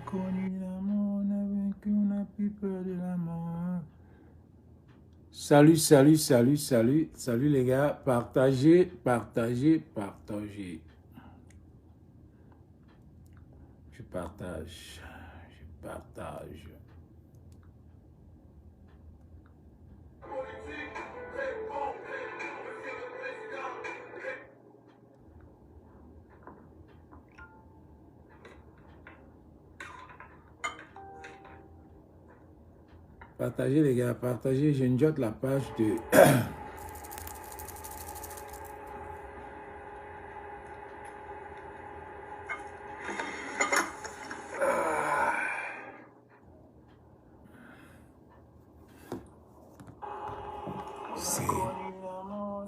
connu l'amour, on a vaincu, on n'a plus peur de la mort. Salut, salut, salut, salut, salut les gars. Partagez, partagez, partagez. Je partage, je partage. Partagez les gars, partagez. Je note la page de...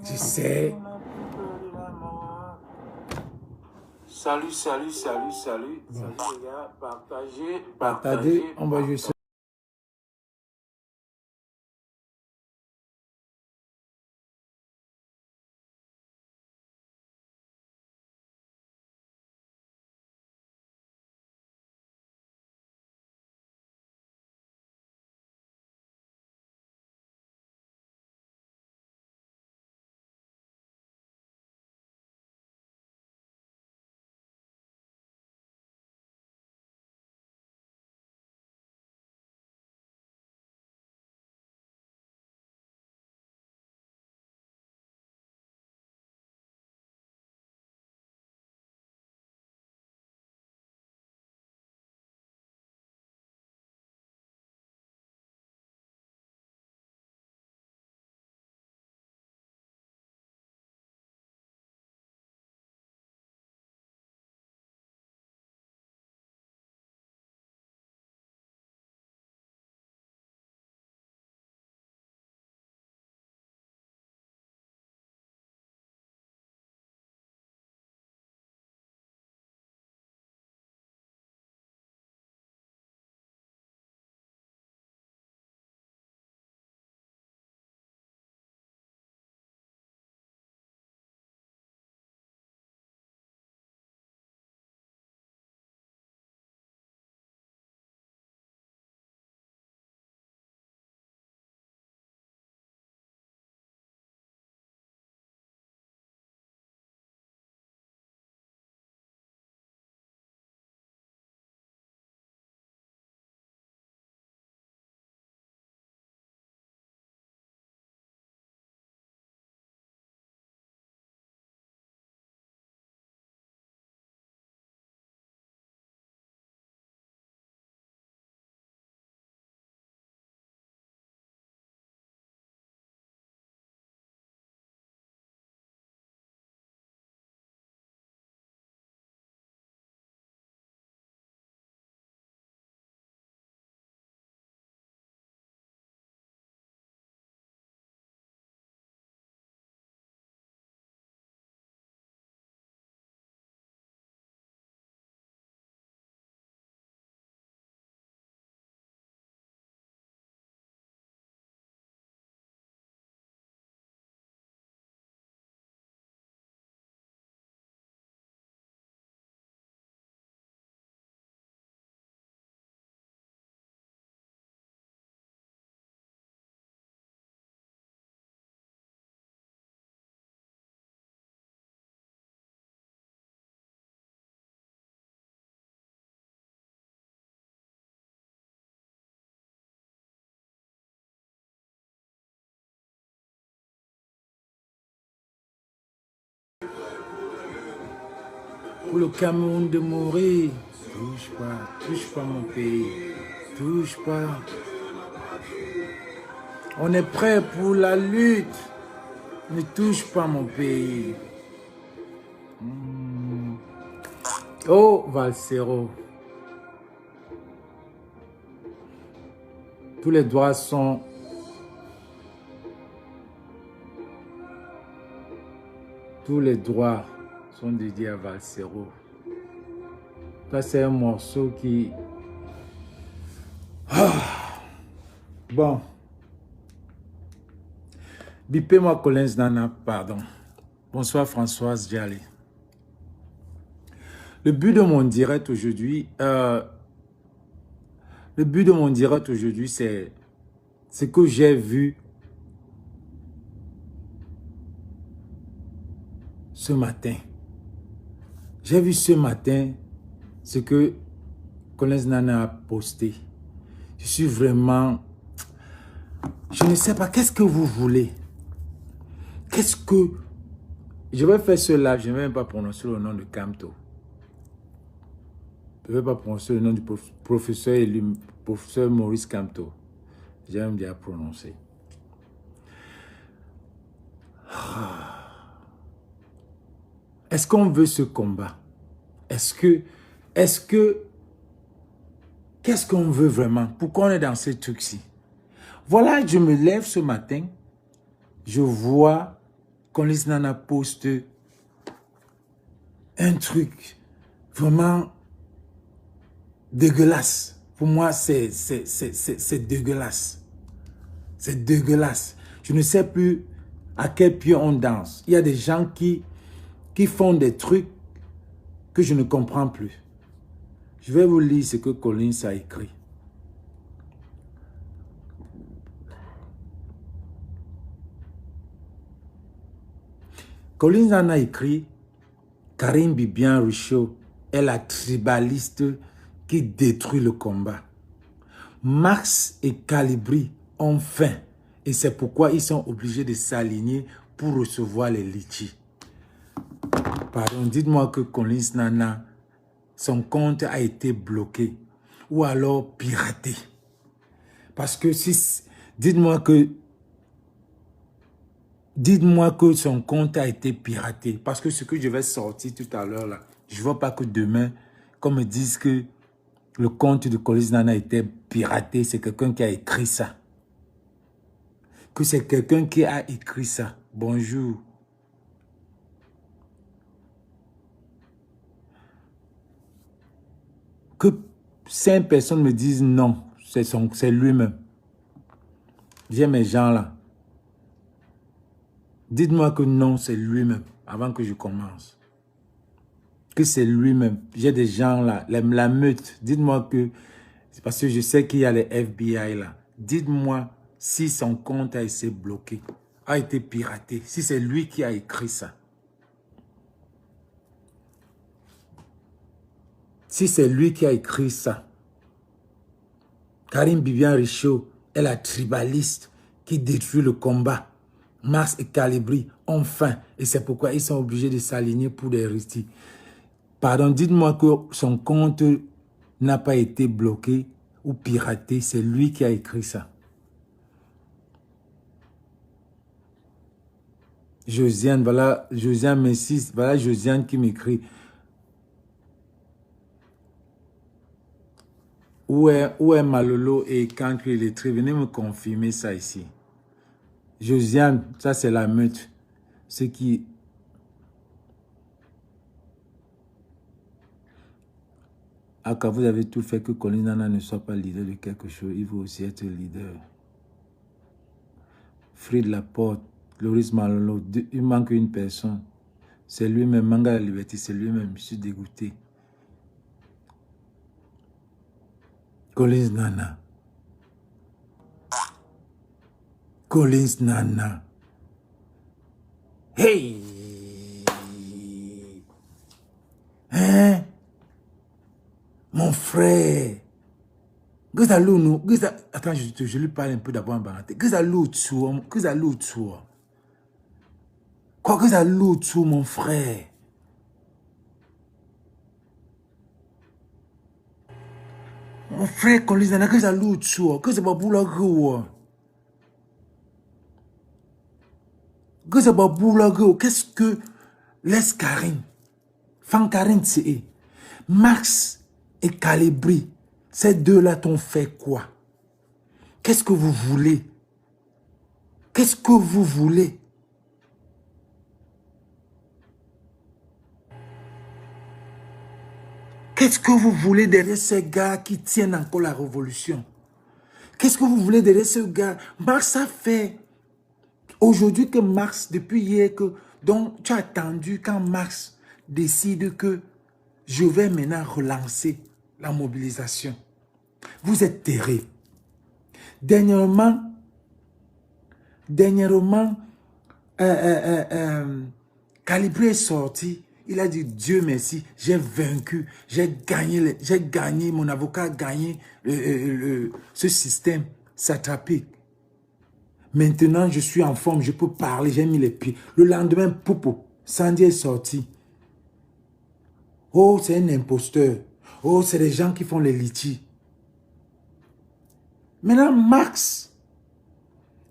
Je sais. Salut, salut, salut, salut. Salut les gars, partagez, partagez. On va jouer ça. Pour le Cameroun de mourir, touche pas mon pays, touche pas. On est prêt pour la lutte, ne touche pas mon pays. Oh, Valsero. Tous les droits sont... Tous les droits sont dédiés à Valsero. Ça, c'est un morceau qui... Bon. Bipez-moi Collins Nana, pardon. Bonsoir Françoise Dialé. Le but de mon direct aujourd'hui, Le but de mon direct aujourd'hui, c'est ce que j'ai vu ce matin. J'ai vu ce matin ce que Collins Nana a posté. Je suis vraiment... Je ne sais pas, qu'est-ce que vous voulez? Qu'est-ce que... Je vais faire ce live, je ne vais même pas prononcer le nom de Kamto. Je ne vais pas prononcer le nom du professeur Maurice Kamto. J'aime bien prononcer. Est-ce qu'on veut ce combat? Qu'est-ce qu'on veut vraiment? Pourquoi on est dans ce truc-ci? Voilà, je me lève ce matin, je vois Collins Nana poste un truc vraiment dégueulasse. Pour moi, c'est dégueulasse. C'est dégueulasse. Je ne sais plus à quel pied on danse. Il y a des gens qui font des trucs que je ne comprends plus. Je vais vous lire ce que Collins a écrit. Collins en a écrit « Karine Bibian Richaud est la tribaliste qui détruit le combat. Max et Calibri ont faim et c'est pourquoi ils sont obligés de s'aligner pour recevoir les litchis. » Pardon, dites-moi que Collins Nana, son compte a été bloqué ou alors piraté. Parce que si... Dites-moi que son compte a été piraté. Parce que ce que je vais sortir tout à l'heure là, je ne veux pas que demain, qu'on me dise que le compte de Collins Nana a été piraté. C'est quelqu'un qui a écrit ça. Que c'est quelqu'un qui a écrit ça. Bonjour. Que 5 personnes me disent non, c'est lui-même. J'ai mes gens là. Dites-moi que non, c'est lui-même, avant que je commence. Que c'est lui-même. J'ai des gens là, la meute. Dites-moi que, c'est parce que je sais qu'il y a les FBI là. Dites-moi si son compte a été bloqué, a été piraté, si c'est lui qui a écrit ça. Si c'est lui qui a écrit ça. Karine Bibian Richaud est la tribaliste qui détruit le combat. Max et Calibri ont faim et c'est pourquoi ils sont obligés de s'aligner pour des ristis. Pardon, dites-moi que son compte n'a pas été bloqué ou piraté. C'est lui qui a écrit ça. Josiane, voilà, Josiane m'insiste. Voilà Josiane qui m'écrit. Où est Malolo et Cancri Lettré? Venez me confirmer ça ici. Josiane, ça c'est la meute. Ce qui... Ah, quand vous avez tout fait que Collins Nana ne soit pas leader de quelque chose, il faut aussi être leader. Fried Laporte, Loris Malolo, il manque une personne. C'est lui-même, Manga la Liberté, c'est lui-même, je suis dégoûté. Collins Nana. Collins Nana. Hey! Hein? Mon frère. Attends, je lui parle un peu d'abord en baranté. Quoi que mon frère? Mon frère, Collins Nana, que ça l'autre, que c'est pas pour la gueule. Que c'est pas pour la gueule. Qu'est-ce que laisse Karine? Fan Karine, c'est Max et Calibri. Ces deux-là t'ont fait quoi? Qu'est-ce que vous voulez? Qu'est-ce que vous voulez? Qu'est-ce que vous voulez derrière ces gars qui tiennent encore la révolution? Qu'est-ce que vous voulez derrière ce gars? Max a fait... Aujourd'hui que Max, depuis hier, donc tu as attendu quand Max décide que je vais maintenant relancer la mobilisation. Vous êtes terrible. Dernièrement, Calibré est sorti. Il a dit, Dieu merci, j'ai vaincu, j'ai gagné, mon avocat a gagné ce système satrapique. Maintenant, je suis en forme, je peux parler, j'ai mis les pieds. Le lendemain, poupou, Sandy est sorti. Oh, c'est un imposteur. Oh, c'est les gens qui font les litiges. Maintenant, Marx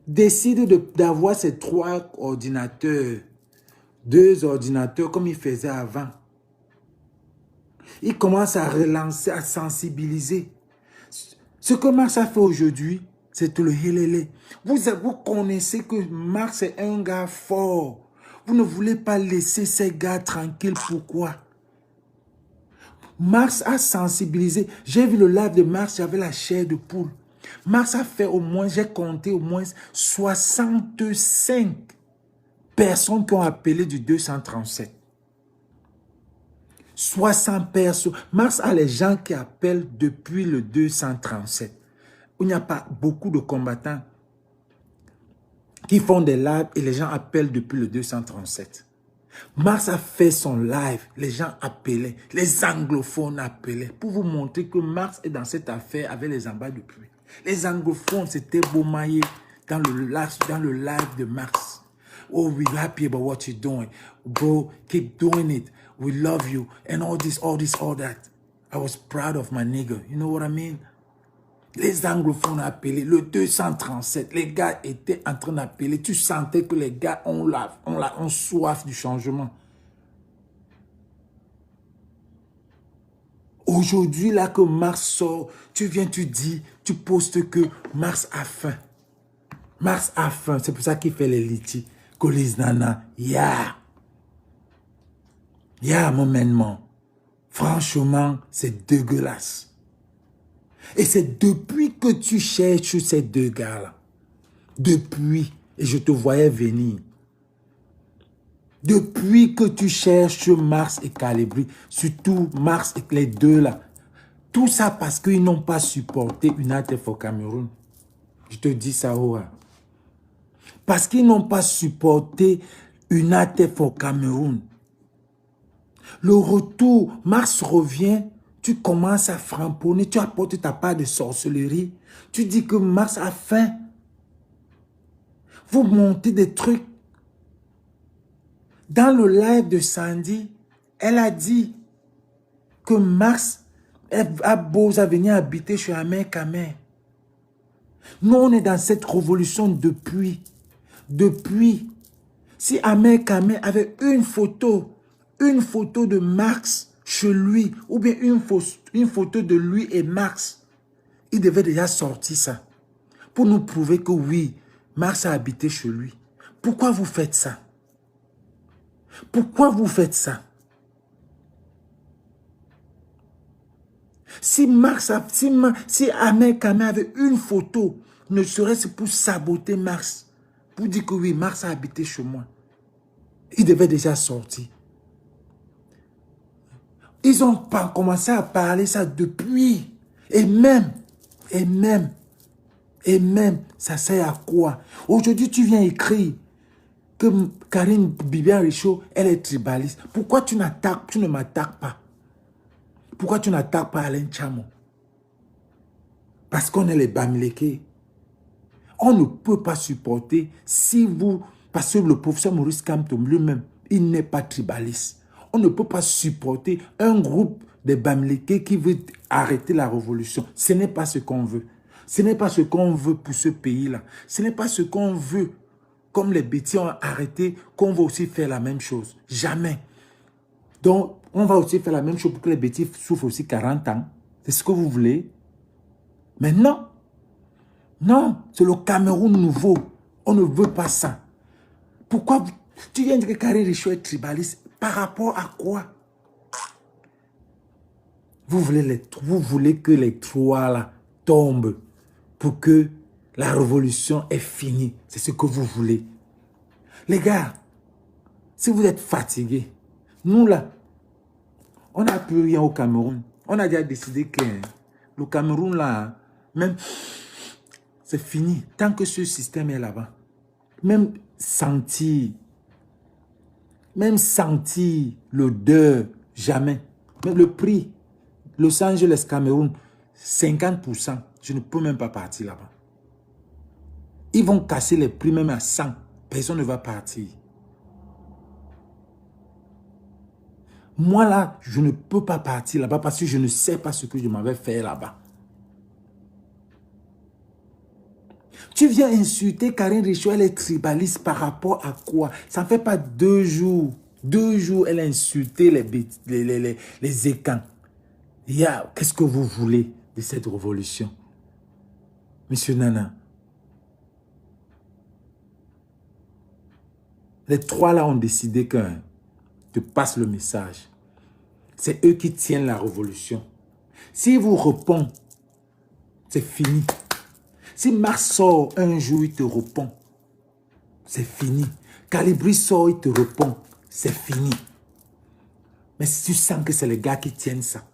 décide d'avoir ces 3 ordinateurs, 2 ordinateurs comme il faisait avant. Il commence à relancer, à sensibiliser. Ce que Marx a fait aujourd'hui, c'est tout le hélélé. Vous connaissez que Marx est un gars fort. Vous ne voulez pas laisser ces gars tranquilles. Pourquoi? Marx a sensibilisé. J'ai vu le live de Marx, j'avais la chair de poule. Marx a fait au moins, j'ai compté au moins 65 personnes qui ont appelé du 237. 60 personnes. Marx a les gens qui appellent depuis le 237. Il n'y a pas beaucoup de combattants qui font des lives et les gens appellent depuis le 237. Marx a fait son live, les gens appelaient, les anglophones appelaient pour vous montrer que Marx est dans cette affaire avec les embats depuis. Les anglophones, c'était Beaumaillé dans le live de Marx. Oh, we're happy about what you're doing. Bro, keep doing it. We love you. And all this, all that. I was proud of my nigga. You know what I mean? Les anglophones appelaient le 237. Les gars étaient en train d'appeler. Tu sentais que les gars ont soif du changement. Aujourd'hui, là que Marx sort, tu viens, tu dis, tu postes que Marx a faim. Marx a faim. C'est pour ça qu'il fait les litiges. Colis nana. Yeah, mon manement. Franchement, c'est dégueulasse. Et c'est depuis que tu cherches ces 2 gars-là. Depuis. Et je te voyais venir. Depuis que tu cherches Marx et Calibri. Surtout Marx et les 2 là. Tout ça parce qu'ils n'ont pas supporté United for Cameroun. Je te dis ça, Oura. Parce qu'ils n'ont pas supporté United for Cameroun. Le retour, Marx revient. Tu commences à framponner, tu apportes ta part de sorcellerie. Tu dis que Marx a faim. Vous montez des trucs. Dans le live de Sandy, elle a dit que Marx a beau venir habiter chez Amer Kamer. Nous, on est dans cette révolution depuis. Depuis. Si Amer Kamer avait une photo de Marx chez lui, ou bien une photo de lui et Marx, il devait déjà sortir ça, pour nous prouver que oui, Marx a habité chez lui. Pourquoi vous faites ça? Pourquoi vous faites ça? Si Amer Kamer avait une photo, ne serait-ce pour saboter Marx, pour dire que oui, Marx a habité chez moi, il devait déjà sortir. Ils ont pas commencé à parler ça depuis. Et même, ça sert à quoi? Aujourd'hui, tu viens écrire que Karine Bibiane Richaud, elle est tribaliste. Pourquoi tu ne m'attaques pas? Pourquoi tu n'attaques pas Alain Tchamo? Parce qu'on est les Bamileke. On ne peut pas supporter si vous... Parce que le professeur Maurice Kamto lui-même, il n'est pas tribaliste. On ne peut pas supporter un groupe de Bamileke qui veut arrêter la révolution. Ce n'est pas ce qu'on veut. Ce n'est pas ce qu'on veut pour ce pays-là. Ce n'est pas ce qu'on veut. Comme les bêtis ont arrêté, qu'on va aussi faire la même chose. Jamais. Donc, on va aussi faire la même chose pour que les bêtis souffrent aussi 40 ans. C'est ce que vous voulez? Mais non. Non, c'est le Cameroun nouveau. On ne veut pas ça. Pourquoi tu viens de dire que Karine Richaud est tribaliste? Par rapport à quoi? Vous voulez que les 3 là tombent pour que la révolution est finie. C'est ce que vous voulez. Les gars, si vous êtes fatigués, nous là, on n'a plus rien au Cameroun. On a déjà décidé que Le Cameroun, là, même, c'est fini. Tant que ce système est là-bas, même sentir l'odeur, jamais. Même le prix, Los Angeles, Cameroun, 50%. Je ne peux même pas partir là-bas. Ils vont casser les prix même à 100. Personne ne va partir. Moi là, je ne peux pas partir là-bas parce que je ne sais pas ce que je m'avais fait là-bas. Tu viens insulter Karine Richaud, elle est tribaliste par rapport à quoi? Ça ne fait pas 2 jours. 2 jours, elle a insulté les écans. Qu'est-ce que vous voulez de cette révolution? Monsieur Nana. Les 3 là ont décidé que te passe le message. C'est eux qui tiennent la révolution. S'ils vous répondent, c'est fini. Si Mars sort un jour, il te répond, c'est fini. Calibri sort, il te répond, c'est fini. Mais si tu sens que c'est les gars qui tiennent ça,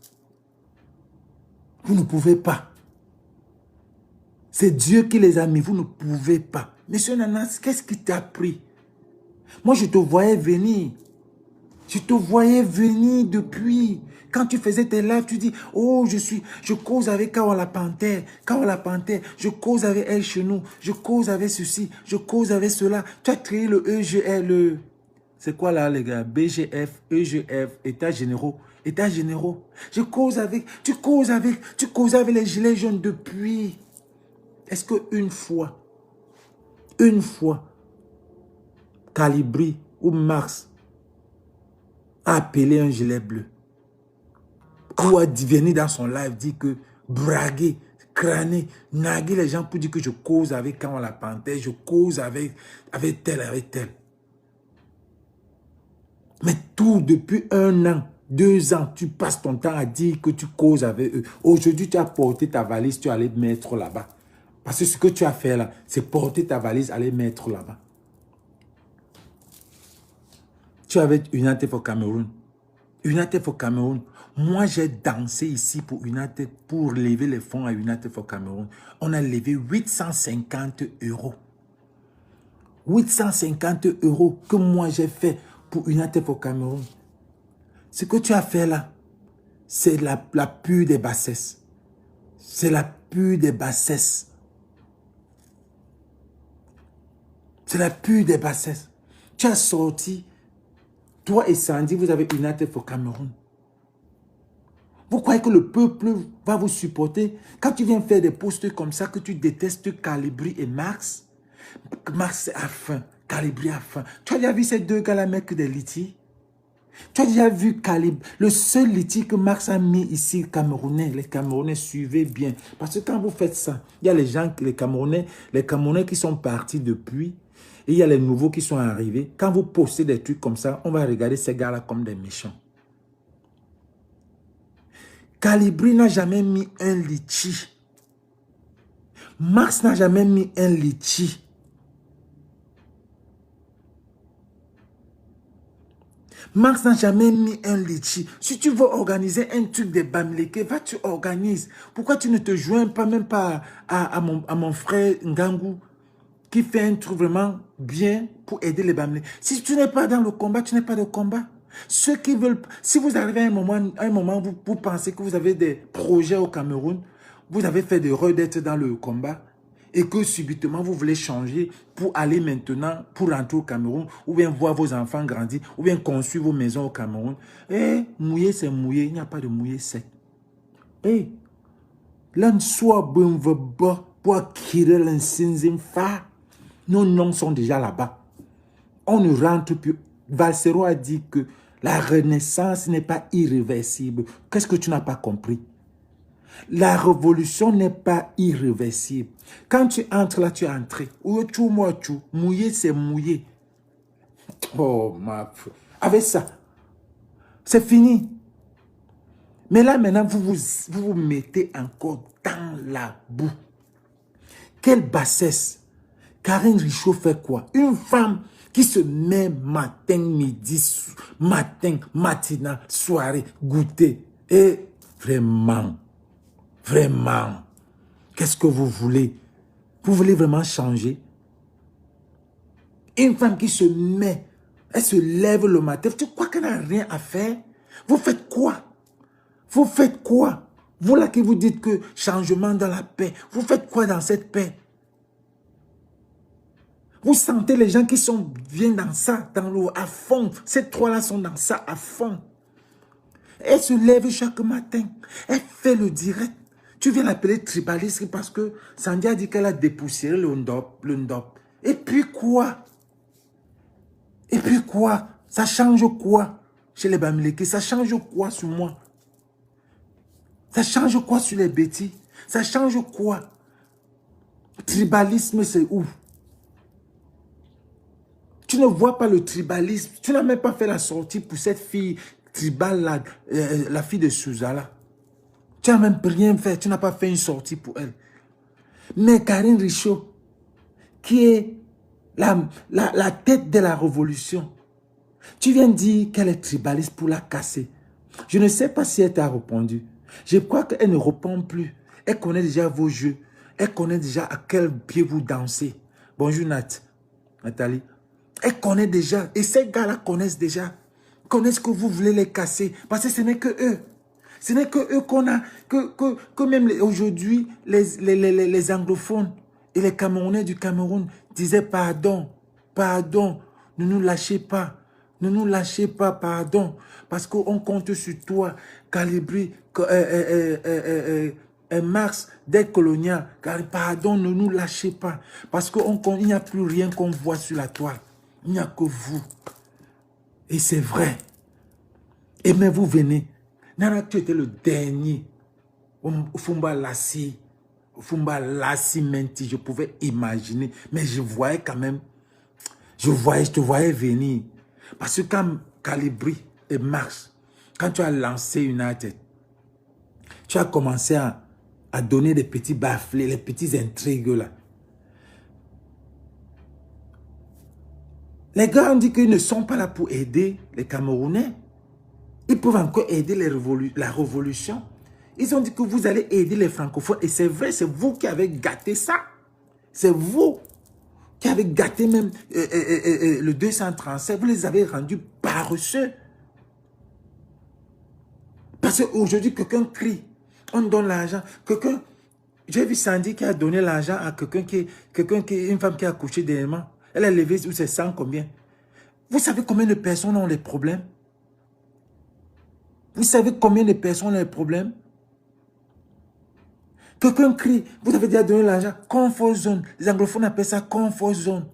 vous ne pouvez pas. C'est Dieu qui les a mis, vous ne pouvez pas. Monsieur Nanas, qu'est-ce qui t'a pris? Moi, je te voyais venir. Je te voyais venir depuis. Quand tu faisais tes lives, tu dis, oh, je cause avec Kaola Panthère, je cause avec elle chez nous, je cause avec ceci, je cause avec cela. Tu as créé le EGL, c'est quoi là les gars? BGF, EGF, États généraux. États généraux. Je cause avec, tu causes avec les gilets jaunes depuis. Est-ce qu'une fois, Calibri ou Marx a appelé un gilet bleu ou a venir dans son live dire que braguer, crâner, naguer les gens pour dire que je cause avec quand on la panthère, je cause avec tel. Mais tout depuis 1 an, 2 ans, tu passes ton temps à dire que tu causes avec eux. Aujourd'hui, tu as porté ta valise, tu allais mettre là-bas. Parce que ce que tu as fait là, c'est porter ta valise, aller mettre là-bas. Tu avais United for Cameroun. United for Cameroun. Moi, j'ai dansé ici pour United, pour lever les fonds à United for Cameroun. On a levé 850 €. 850 € que moi j'ai fait pour United for Cameroun. Ce que tu as fait là, c'est la pure des bassesses. C'est la pure des bassesses. C'est la pure des bassesses. Tu as sorti, toi et Sandy, vous avez United for Cameroun. Vous croyez que le peuple va vous supporter quand tu viens faire des posts comme ça, que tu détestes Calibri et Marx? Marx a faim, Calibri a faim. Tu as déjà vu ces 2 gars-là mettre des litiges? Tu as déjà vu Calibri? Le seul litige que Marx a mis ici, Camerounais, les Camerounais, suivez bien. Parce que quand vous faites ça, il y a les gens, les Camerounais qui sont partis depuis, et il y a les nouveaux qui sont arrivés. Quand vous postez des trucs comme ça, on va regarder ces gars-là comme des méchants. Calibri n'a jamais mis un litige. Marx n'a jamais mis un litige. Marx n'a jamais mis un litige. Si tu veux organiser un truc de Bamileke, va tu organises. Pourquoi tu ne te joins pas même pas à mon frère Ngangou qui fait un truc vraiment bien pour aider les Bamileke? Si tu n'es pas dans le combat, tu n'es pas de combat. Ceux qui veulent, si vous arrivez à un moment vous pensez que vous avez des projets au Cameroun, vous avez fait d'erreur d'être dans le combat et que subitement vous voulez changer pour aller maintenant, pour rentrer au Cameroun, ou bien voir vos enfants grandir, ou bien construire vos maisons au Cameroun. Eh, mouiller c'est mouiller, il n'y a pas de mouiller sec. Eh, l'un soit bon pour acquérir l'insinzim fa. Nos noms sont déjà là-bas. On ne rentre plus. Valsero a dit que la renaissance n'est pas irréversible. Qu'est-ce que tu n'as pas compris? La révolution n'est pas irréversible. Quand tu entres là, tu es entré. Mouiller, c'est mouiller. Oh, ma... Avec ça, c'est fini. Mais là, maintenant, vous vous mettez encore dans la boue. Quelle bassesse. Karine Richaud fait quoi? Une femme qui se met matin, midi, matinal, soirée, goûter. Et vraiment, Vraiment. Qu'est-ce que vous voulez? Vous voulez vraiment changer? Une femme qui se met, elle se lève le matin, tu crois qu'elle n'a rien à faire? Vous faites quoi? Vous faites quoi? Vous là qui vous dites que changement dans la paix, vous faites quoi dans cette paix? Vous sentez les gens qui viennent dans ça, dans l'eau, à fond. Ces trois-là sont dans ça, à fond. Elle se lève chaque matin. Elle fait le direct. Tu viens l'appeler tribaliste parce que Sandy a dit qu'elle a dépoussiéré le ndop. Et puis quoi? Et puis quoi? Ça change quoi chez les Bamileke? Ça change quoi sur moi? Ça change quoi sur les bêtis? Ça change quoi? Tribalisme, c'est où? Tu ne vois pas le tribalisme. Tu n'as même pas fait la sortie pour cette fille tribale, la fille de Suzala. Tu n'as même rien fait. Tu n'as pas fait une sortie pour elle. Mais Karine Richaud, qui est la tête de la révolution, tu viens dire qu'elle est tribaliste pour la casser. Je ne sais pas si elle t'a répondu. Je crois qu'elle ne répond plus. Elle connaît déjà vos jeux. Elle connaît déjà à quel pied vous dansez. Bonjour Nathalie. Elle connaît déjà. Et ces gars-là connaissent déjà. Connaissent que vous voulez les casser. Parce que ce n'est que eux. Ce n'est que eux qu'on a. Que même aujourd'hui, les anglophones et les Camerounais du Cameroun disaient pardon. Pardon. Ne nous lâchez pas. Ne nous lâchez pas, pardon. Parce qu'on compte sur toi. Calibri, Marx, dès colonial. Pardon, ne nous lâchez pas. Parce qu'il n'y a plus rien qu'on voit sur la toile. Il n'y a que vous. Et c'est vrai. Et mais vous venez. Nana, tu étais le dernier. Fumba Lassi. Fumba Lassi Menti. Je pouvais imaginer. Mais je voyais quand même. Je te voyais venir. Parce que quand Calibri et Marx, quand tu as lancé United, tu as commencé à donner des petits baflés, les petits intrigues là. Les gars ont dit qu'ils ne sont pas là pour aider les Camerounais. Ils peuvent encore aider la révolution. Ils ont dit que vous allez aider les francophones. Et c'est vrai, c'est vous qui avez gâté ça. C'est vous qui avez gâté même le 237. Vous les avez rendus paresseux. Parce qu'aujourd'hui, quelqu'un crie. On donne l'argent. J'ai vu Sandy qui a donné l'argent à une femme qui a accouché dernièrement. Elle a levé, ou c'est 100 combien? Vous savez combien de personnes ont des problèmes? Vous savez combien de personnes ont des problèmes? Quelqu'un crie, vous avez déjà donné l'argent, comfort zone. Les anglophones appellent ça comfort zone.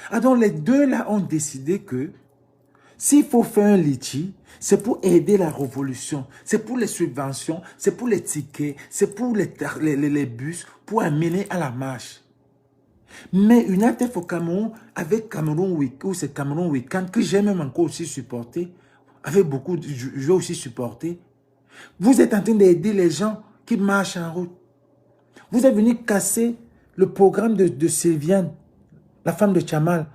Alors les deux là ont décidé que s'il faut faire un litchi, c'est pour aider la révolution, c'est pour les subventions, c'est pour les tickets, c'est pour les bus, pour amener à la marche. Mais une ATF au Cameroun, avec Cameroun Week, ou c'est Cameroun Weekend, que j'ai même encore aussi supporté, avec beaucoup, j'ai aussi supporté. Vous êtes en train d'aider les gens qui marchent en route. Vous êtes venu casser le programme de Sylviane, la femme de Chamal.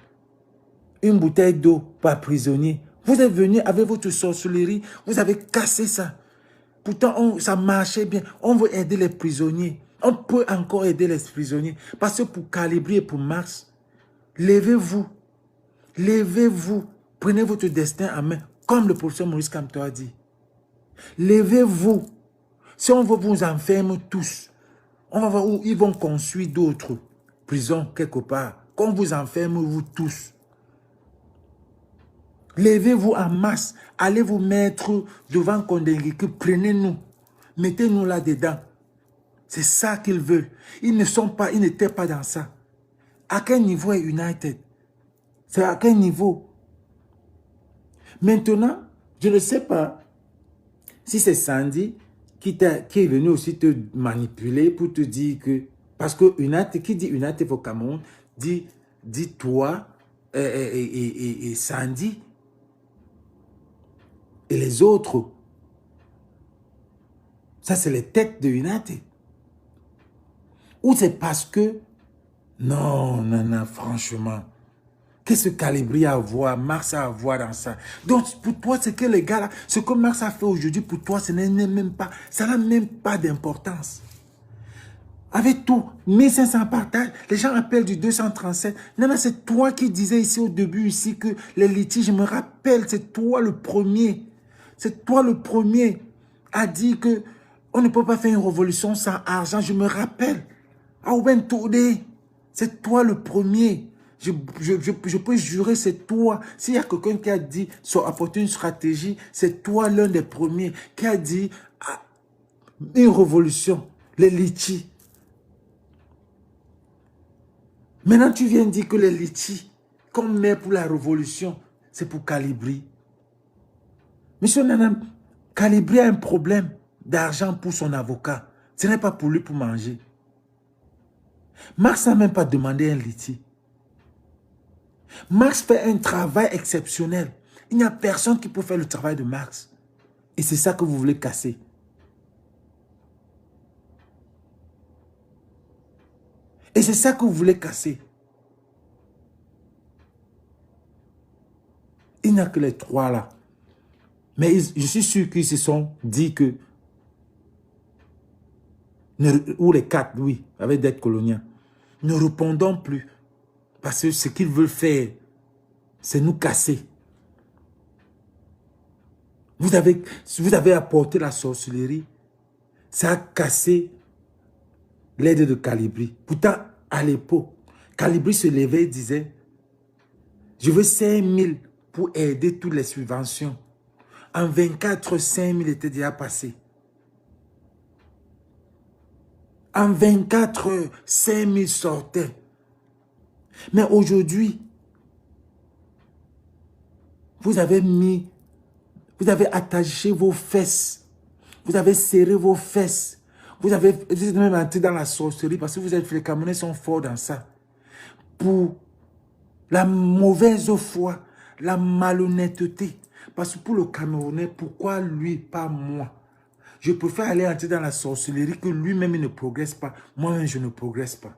Une bouteille d'eau par prisonnier. Vous êtes venu avec votre sorcellerie, vous avez cassé ça. Pourtant, ça marchait bien. On veut aider les prisonniers. On peut encore aider les prisonniers. Parce que pour Calibri et pour Marx, levez-vous. Levez-vous. Prenez votre destin en main. Comme le professeur Maurice Kamto a dit. Levez-vous. Si on veut vous enfermer tous, on va voir où ils vont construire d'autres prisons quelque part. Qu'on vous enferme, vous tous. Levez-vous en masse. Allez vous mettre devant Kondengiki. Prenez-nous. Mettez-nous là-dedans. C'est ça qu'ils veulent. Ils n'étaient pas dans ça. À quel niveau est United? C'est à quel niveau? Maintenant, je ne sais pas si c'est Sandy qui est venu aussi te manipuler pour te dire que... Parce que United, qui dit United au Cameroun, dit toi et Sandy et les autres. Ça, c'est les têtes de United. Ou c'est parce que... Non, franchement. Qu'est-ce que Calibri a à voir, Marx a à voir dans ça? Donc, pour toi, c'est que les gars là, ce que Marx a fait aujourd'hui, pour toi, ce n'est même pas, ça n'a même pas d'importance. Avec tout, 1500 partages, les gens appellent du 237. Non, mais c'est toi qui disais ici au début, ici, que les litiges, je me rappelle, c'est toi le premier. C'est toi le premier à dire que on ne peut pas faire une révolution sans argent. Je me rappelle. Aouben Touré, c'est toi le premier. Je peux jurer, c'est toi. S'il y a quelqu'un qui a dit, apporter une stratégie, c'est toi l'un des premiers qui a dit une révolution, les litchis. Maintenant, tu viens dire que les litchis qu'on met pour la révolution, c'est pour Calibri. Monsieur Nanam, Calibri a un problème d'argent pour son avocat. Ce n'est pas pour lui pour manger. Marx n'a même pas demandé un litchi. Marx fait un travail exceptionnel. Il n'y a personne qui peut faire le travail de Marx. Et c'est ça que vous voulez casser. Et c'est ça que vous voulez casser. Il n'y a que les trois là. Mais je suis sûr qu'ils se sont dit que, ou les quatre, oui, avec dette coloniale, ne répondons plus. Parce que ce qu'ils veulent faire, c'est nous casser. Vous avez apporté la sorcellerie. Ça a cassé l'aide de Calibri. Pourtant, à l'époque, Calibri se levait et disait, je veux 5 000 pour aider toutes les subventions. En 24, 5 000 étaient déjà passés. En 24 heures, 5 000 sortaient. Mais aujourd'hui, vous avez attaché vos fesses. Vous avez serré vos fesses. Vous êtes même entré dans la sorcellerie parce que les Camerounais sont forts dans ça. Pour la mauvaise foi, la malhonnêteté. Parce que pour le Camerounais, pourquoi lui, pas moi? Je préfère aller entrer dans la sorcellerie que lui-même il ne progresse pas. Moi-même, je ne progresse pas.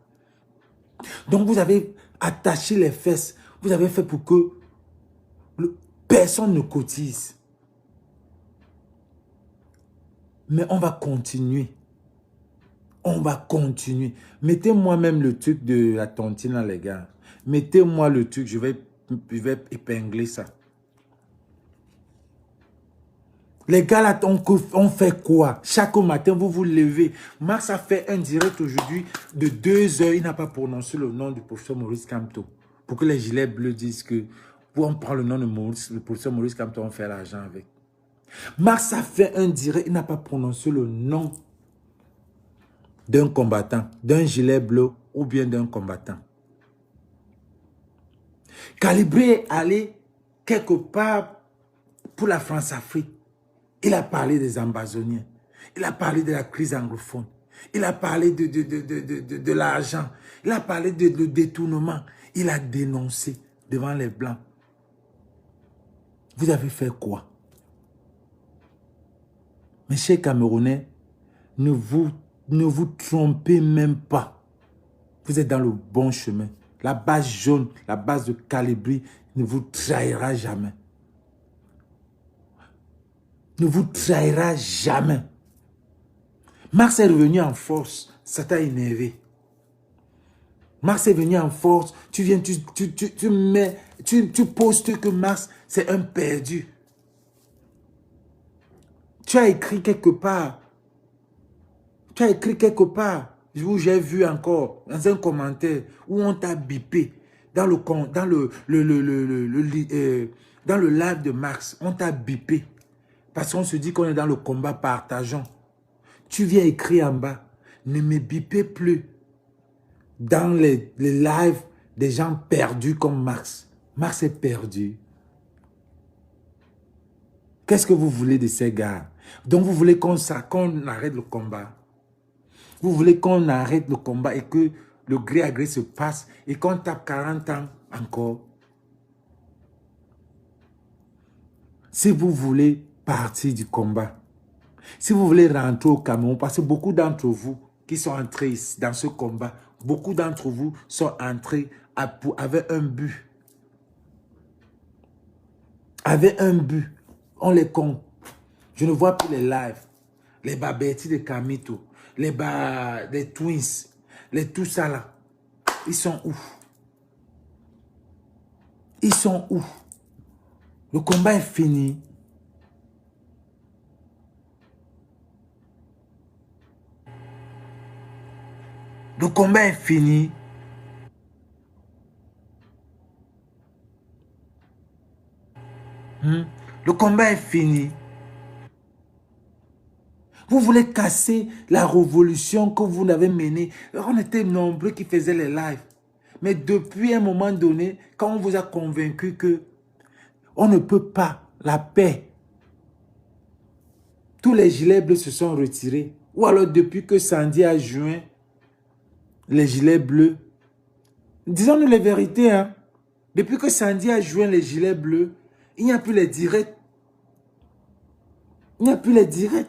Donc, vous avez attaché les fesses. Vous avez fait pour que personne ne cotise. Mais on va continuer. On va continuer. Mettez-moi même le truc de la tontine, là, les gars. Mettez-moi le truc. Je vais épingler ça. Les gars, là, on fait quoi? Chaque matin, vous vous levez. Marx a fait un direct aujourd'hui de 2 heures. Il n'a pas prononcé le nom du professeur Maurice Kamto. Pour que les gilets bleus disent que pour on prend le nom de Maurice, le professeur Maurice Kamto, on fait l'argent avec. Marx a fait un direct. Il n'a pas prononcé le nom d'un combattant, d'un gilet bleu ou bien d'un combattant. Calibri est allé quelque part pour la France-Afrique. Il a parlé des ambassoniens. Il a parlé de la crise anglophone. Il a parlé de l'argent. Il a parlé de détournement. Il a dénoncé devant les Blancs. Vous avez fait quoi? Mes chers Camerounais, ne vous trompez même pas. Vous êtes dans le bon chemin. La base jaune, la base de Calibri ne vous trahira jamais. Ne vous trahira jamais. Marx est revenu en force. Ça t'a énervé. Marx est venu en force. Tu viens, tu postes que Marx, c'est un perdu. Tu as écrit quelque part. Où j'ai vu encore, dans un commentaire, où on t'a bipé. Dans le live de Marx, on t'a bipé. Parce qu'on se dit qu'on est dans le combat, partageant. Tu viens écrire en bas. Ne me bipez plus. Dans les lives des gens perdus comme Marx. Marx est perdu. Qu'est-ce que vous voulez de ces gars? Donc vous voulez qu'on arrête le combat. Vous voulez qu'on arrête le combat et que le gré à gré se passe et qu'on tape 40 ans encore. Si vous voulez partir du combat, si vous voulez rentrer au Cameroun, parce que beaucoup d'entre vous qui sont entrés dans ce combat, beaucoup d'entre vous sont entrés avec un but. avait un but. On les compte. Je ne vois plus les lives. Les Babetti de Camito, les Twins, les tout ça là. Ils sont où? Ils sont où? Le combat est fini. Le combat est fini. Le combat est fini. Vous voulez casser la révolution que vous avez menée. On était nombreux qui faisaient les lives. Mais depuis un moment donné, quand on vous a convaincu que on ne peut pas, la paix, tous les gilets bleus se sont retirés. Ou alors depuis que Sandy a joint les gilets bleus, disons-nous les vérités, hein. Depuis que Sandy a joint les gilets bleus, il n'y a plus les directs. Il n'y a plus les directs.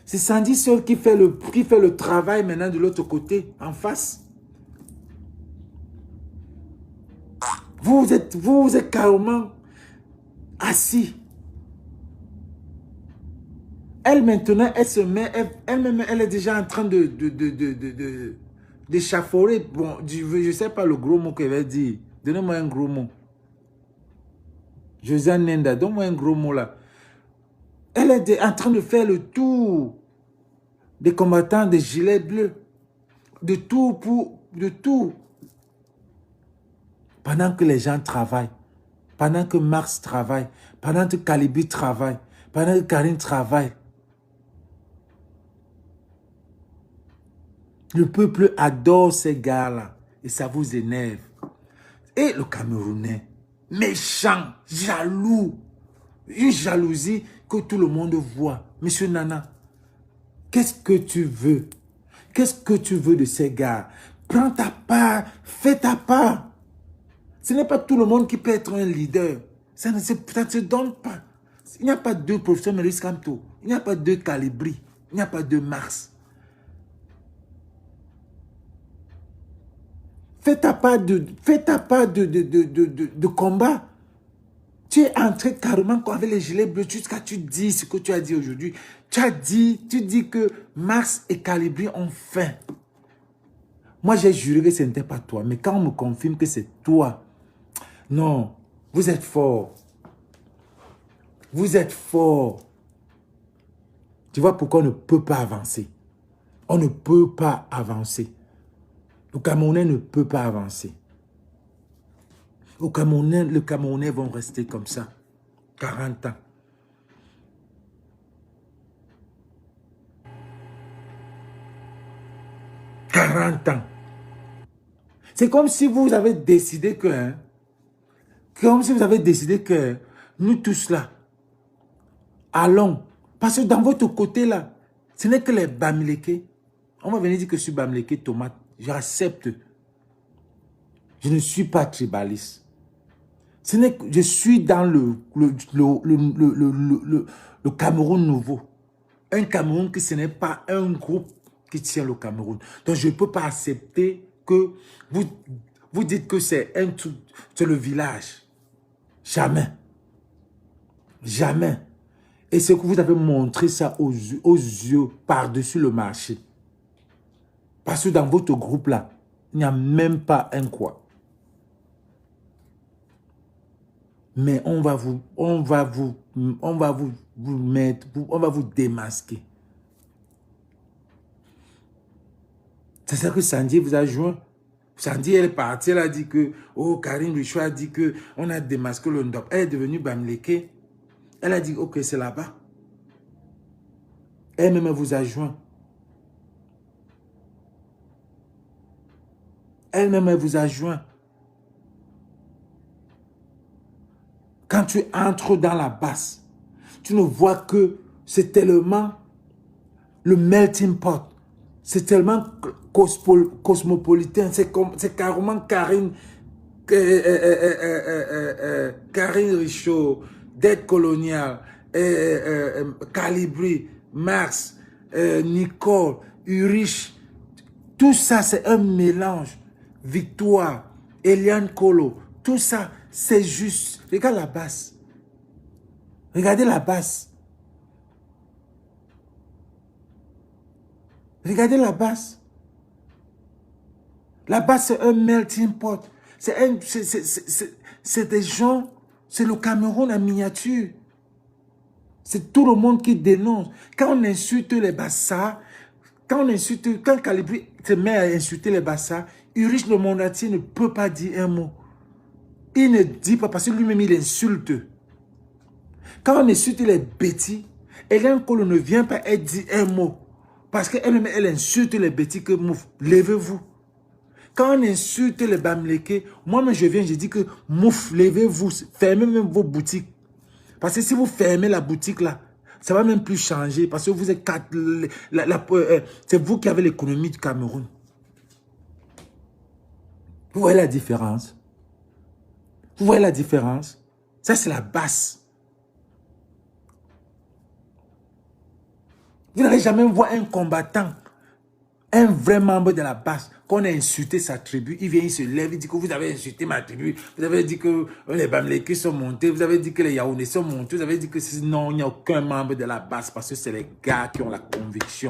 C'est Sandy seul qui fait le travail maintenant de l'autre côté, en face. Vous êtes carrément assis. Elle maintenant, elle se met, elle-même, elle est déjà en train d'échafaurer. Bon, je ne sais pas le gros mot qu'elle va dire. Donnez-moi un gros mot. Josiane Nenda, donne-moi un gros mot là. Elle est en train de faire le tour des combattants des gilets bleus. De tout. Pendant que les gens travaillent, pendant que Marx travaille, pendant que Calibri travaille, pendant que Karine travaille. Le peuple adore ces gars-là et ça vous énerve. Et le Camerounais, méchant, jaloux, une jalousie que tout le monde voit. Monsieur Nana, qu'est-ce que tu veux? Qu'est-ce que tu veux de ces gars? Prends ta part, fais ta part. Ce n'est pas tout le monde qui peut être un leader. Ça ne se donne pas. Il n'y a pas deux professeurs Maurice Kamto. Il n'y a pas deux Calibri. Il n'y a pas deux Marx. Fais ta part de combat. Tu es entré carrément avec les gilets bleus jusqu'à tu dis ce que tu as dit aujourd'hui. Tu dis que Marx et Calibri ont faim. Moi, j'ai juré que ce n'était pas toi. Mais quand on me confirme que c'est toi, non, vous êtes fort. Vous êtes fort. Tu vois pourquoi on ne peut pas avancer. On ne peut pas avancer. Le Camerounais ne peut pas avancer. Le Camerounais vont rester comme ça. 40 ans. C'est comme si vous avez décidé que... nous tous là, allons. Parce que dans votre côté là, ce n'est que les Bamileke. On va venir dire que je suis Bamileke tomate. J'accepte. Je ne suis pas tribaliste. Je suis dans le Cameroun nouveau. Un Cameroun qui ce n'est pas un groupe qui tient le Cameroun. Donc je ne peux pas accepter que vous dites que c'est le village. Jamais. Jamais. Et c'est que vous avez montré ça aux yeux par-dessus le marché. Parce que dans votre groupe là, il n'y a même pas un quoi. Mais on va vous démasquer. C'est ça que Sandy vous a joint. Sandy, elle est partie, elle a dit que, oh, Karine Richaud a dit que on a démasqué le Ndop. Elle est devenue Bamileke. Elle a dit, ok, c'est là-bas. Elle-même vous a joint. Elle-même vous a joint. Quand tu entres dans la basse, tu ne vois que c'est tellement le melting pot. C'est tellement cosmopolitain. C'est carrément Karine Richaud, Dette coloniale, Calibri, Marx, Nicole, Urich. Tout ça, c'est un mélange. Victoire, Eliane Kolo, tout ça, C'est juste. Regarde la base. Regardez la base. Regardez la base. La base, c'est un melting pot. C'est des gens, c'est le Cameroun en miniature. C'est tout le monde qui dénonce. Quand on insulte les Bassa, quand Kalibri se met à insulter les Bassa, Ulrich le monde entier ne peut pas dire un mot. Il ne dit pas parce que lui-même il insulte. Quand on insulte les bêtis, Hélène Kolo ne vient pas et dit un mot. Parce qu'elle-même, elle insulte les bêtis que mouf, levez-vous. Quand on insulte les Bamileke, moi-même je viens, je dis que mouf, levez-vous, fermez même vos boutiques. Parce que si vous fermez la boutique là, ça ne va même plus changer. Parce que vous êtes c'est vous qui avez l'économie du Cameroun. Vous voyez la différence? Vous voyez la différence? Ça, c'est la base. Vous n'allez jamais voir un combattant, un vrai membre de la base, qu'on a insulté sa tribu, il vient, il se lève, il dit que vous avez insulté ma tribu, vous avez dit que les Bamileke sont montés, vous avez dit que les Yaoundé sont montés, vous avez dit que non, il n'y a aucun membre de la base, parce que c'est les gars qui ont la conviction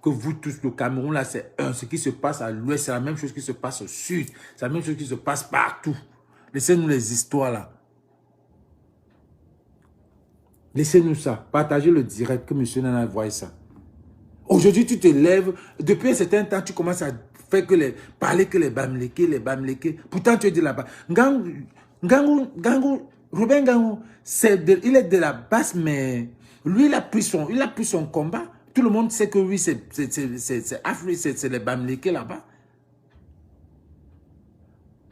que vous tous, le Cameroun, là, c'est un. Ce qui se passe à l'ouest, c'est la même chose qui se passe au sud, c'est la même chose qui se passe partout. Laissez-nous les histoires là. Laissez-nous ça. Partagez le direct que M. Nana voit ça. Aujourd'hui, tu te lèves. Depuis un certain temps, tu commences à faire parler que les Bamileke. Pourtant, tu es de là-bas. Robin Gangou, il est de la base, mais lui, il a pris son combat. Tout le monde sait que oui, c'est les Bamileke là-bas.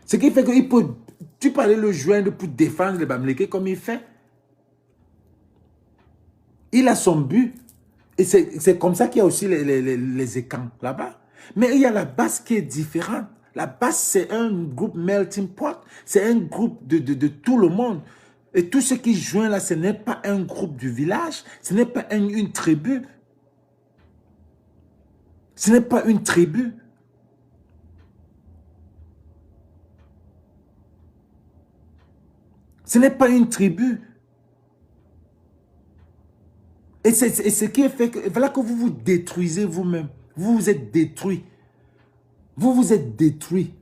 Ce qui fait que tu peux aller le joindre pour défendre les Bamileke comme il fait. Il a son but. Et c'est comme ça qu'il y a aussi les écans là-bas. Mais il y a la base qui est différente. La base, c'est un groupe melting pot. C'est un groupe de tout le monde. Et tout ce qui joint là, ce n'est pas un groupe du village. Ce n'est pas une tribu. Ce n'est pas une tribu. Ce n'est pas une tribu. Et ce qui est fait que, voilà que vous vous détruisez vous-même. Vous vous êtes détruit. Vous vous êtes détruit.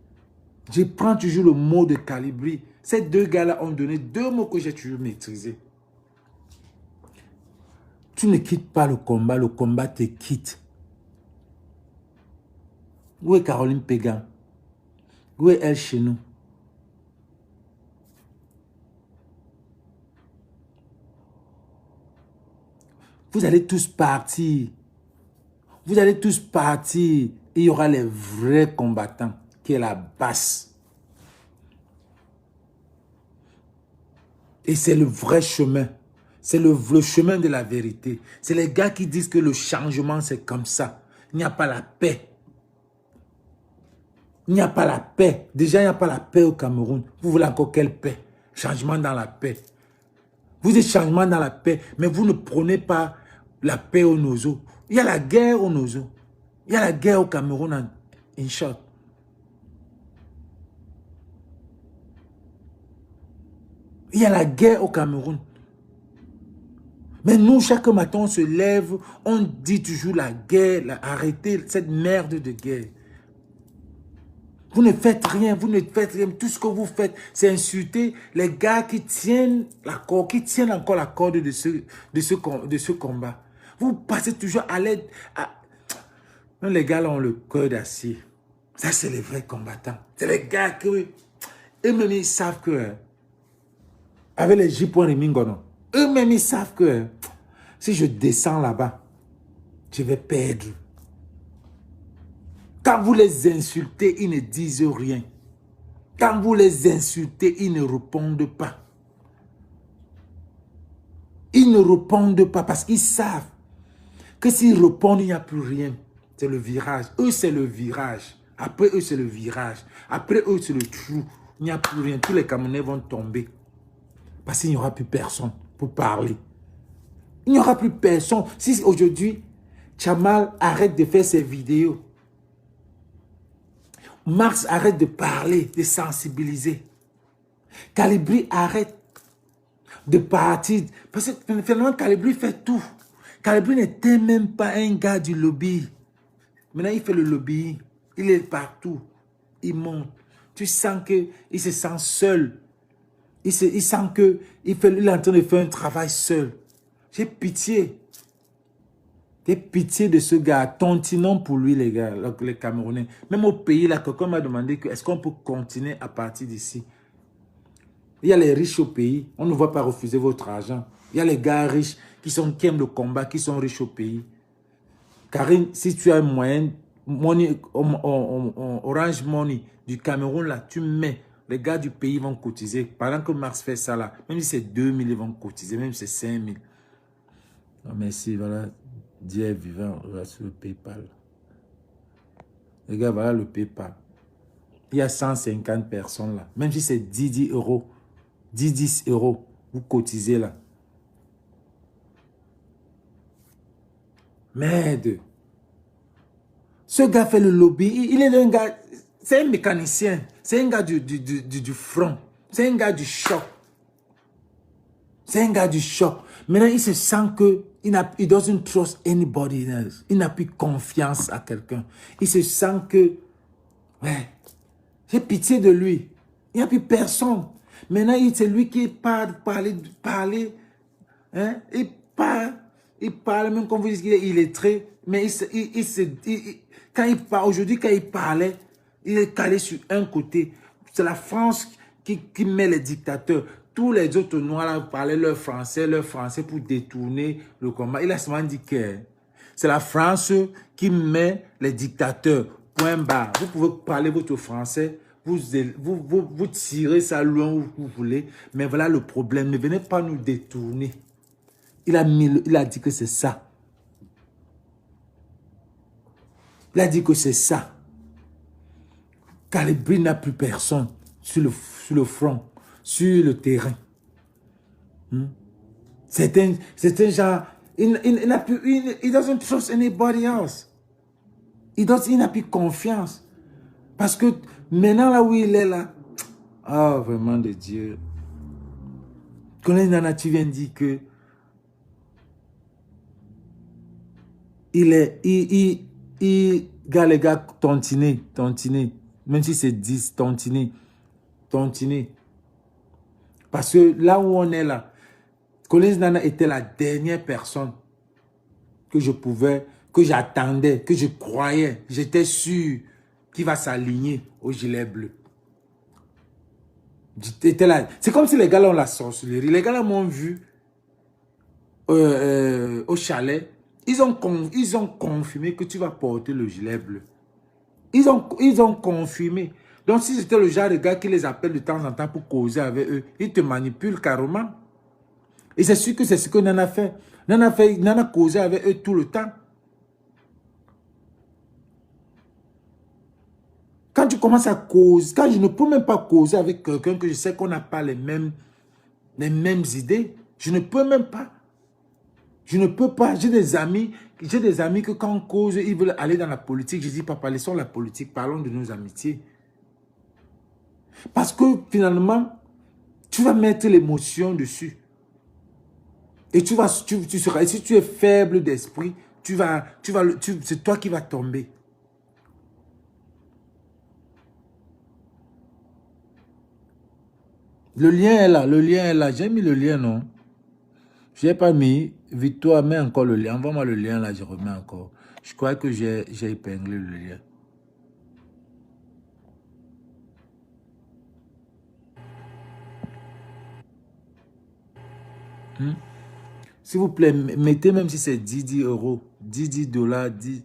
Je prends toujours le mot de Kalibri. Ces deux gars-là ont donné deux mots que j'ai toujours maîtrisés. Tu ne quittes pas le combat te quitte. Où est Caroline Pégan? Où est elle chez nous? Vous allez tous partir. Vous allez tous partir. Et il y aura les vrais combattants, qui est la base. Et c'est le vrai chemin. C'est le chemin de la vérité. C'est les gars qui disent que le changement, c'est comme ça. Il n'y a pas la paix. Il n'y a pas la paix. Déjà, il n'y a pas la paix au Cameroun. Vous voulez encore quelle paix? Changement dans la paix. Vous dites changement dans la paix, mais vous ne prenez pas la paix au Nozo. Il y a la guerre au Nozo. Il y a la guerre au Cameroun en short. Il y a la guerre au Cameroun. Mais nous, chaque matin, on se lève, on dit toujours la guerre, arrêtez cette merde de guerre. Vous ne faites rien, vous ne faites rien. Tout ce que vous faites, c'est insulter les gars qui tiennent encore la corde de ce combat. Vous passez toujours à l'aide. Non, les gars là ont le cœur d'acier. Ça, c'est les vrais combattants. C'est les gars qui, eux-mêmes, ils savent que, avec les J-points de Mingono, eux-mêmes, ils savent que si je descends là-bas, je vais perdre. Quand vous les insultez, ils ne disent rien. Quand vous les insultez, ils ne répondent pas. Ils ne répondent pas parce qu'ils savent que s'ils répondent, il n'y a plus rien. C'est le virage. Eux, c'est le virage. Après eux, c'est le virage. Après eux, c'est le trou. Il n'y a plus rien. Tous les Camerounais vont tomber. Parce qu'il n'y aura plus personne pour parler. Il n'y aura plus personne. Si aujourd'hui, Tchamal arrête de faire ses vidéos, Marx arrête de parler, de sensibiliser, Calibri arrête de partir. Parce que finalement, Calibri fait tout. Calibri n'était même pas un gars du lobby. Maintenant, il fait le lobby. Il est partout. Il monte. Tu sens qu'il se sent seul. Il sent qu'il est en train de faire un travail seul. J'ai pitié. J'ai pitié de ce gars. Tontinons pour lui, les gars, les Camerounais. Même au pays, là, quelqu'un m'a demandé est-ce qu'on peut continuer à partir d'ici. Il y a les riches au pays. On ne va pas refuser votre argent. Il y a les gars riches qui aiment le combat, qui sont riches au pays. Karine, si tu as un moyen, Orange Money du Cameroun, là, tu mets, les gars du pays vont cotiser. Pendant que Mars fait ça, là, même si c'est 2 000, ils vont cotiser, même si c'est 5 000. Non, merci, voilà. Dieu est vivant, voilà sur le PayPal. Les gars, voilà le PayPal. Il y a 150 personnes là. Même si c'est 10 euros, 10 euros, vous cotisez là. Merde. Ce gars fait le lobby. Il est un gars, c'est un mécanicien. C'est un gars du front. C'est un gars du choc. C'est un gars du choc. Maintenant, il se sent que il doesn't trust anybody else. Il n'a plus confiance à quelqu'un. Il se sent que, ouais, j'ai pitié de lui. Il n'y a plus personne. Maintenant, c'est lui qui parler. Hein? Il parle, même quand vous dites qu'il est illettré. Mais quand il parle, aujourd'hui, quand il parlait, il est calé sur un côté. C'est la France qui met les dictateurs. Tous les autres noirs là, parlaient leur français pour détourner le combat. Il a seulement dit que c'est la France qui met les dictateurs. Point barre. Vous pouvez parler votre français, vous tirez ça loin où vous voulez, mais voilà le problème. Ne venez pas nous détourner. Il a dit que c'est ça. Il a dit que c'est ça. Calibri n'a plus personne sur le front, sur le terrain. C'est un genre, il n'a plus, il doesn't trust anybody else. Il n'a plus confiance. Parce que maintenant là où il est là, ah vraiment de Dieu. Colin Nana, tu viens de dire que les gars, tontiner. Même si c'est 10, tontiner. Parce que là où on est là, Collins Nana était la dernière personne que j'attendais, que je croyais, j'étais sûr qu'il va s'aligner au gilet bleu. C'est comme si les gars là ont la sorcellerie. Les gars là m'ont vu au chalet. Ils ont confirmé que tu vas porter le gilet bleu. Ils ont confirmé. Donc, si c'était le genre de gars qui les appelle de temps en temps pour causer avec eux, ils te manipulent carrément. Et c'est sûr que c'est ce que Nana fait. Nana causé avec eux tout le temps. Quand tu commences à causer, quand je ne peux même pas causer avec quelqu'un que je sais qu'on n'a pas les mêmes idées, je ne peux même pas. Je ne peux pas. J'ai des amis que quand on cause, ils veulent aller dans la politique. Je dis, papa, laissons la politique, parlons de nos amitiés. Parce que finalement, tu vas mettre l'émotion dessus. Et tu seras, si tu es faible d'esprit, c'est toi qui vas tomber. Le lien est là, J'ai mis le lien, non? Je n'ai pas mis. Victoire, mets encore le lien. Envoie-moi le lien, là, je remets encore. Je crois que j'ai épinglé le lien. S'il vous plaît, mettez même si c'est 10 euros, 10 dollars, 10.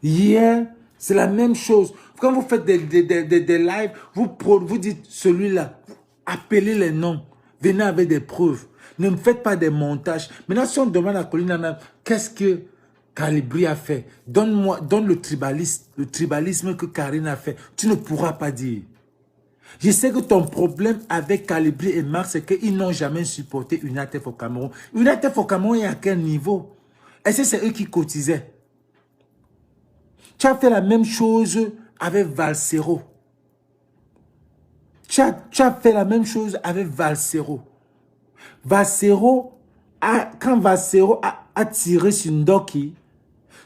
Hier, c'est la même chose. Quand vous faites des lives, vous dites celui-là, appelez les noms, venez avec des preuves. Ne me faites pas des montages. Maintenant, si on demande à Colin Nana, qu'est-ce que Calibri a fait? Donne le tribalisme que Karine a fait. Tu ne pourras pas dire. Je sais que ton problème avec Calibri et Marx, c'est qu'ils n'ont jamais supporté UNATEF au Cameroun. UNATEF au Cameroun est à quel niveau? Est-ce que c'est eux qui cotisaient? Tu as fait la même chose avec Valsero. Tu as fait la même chose avec Valsero. Quand Valsero a tiré sur Ndoki,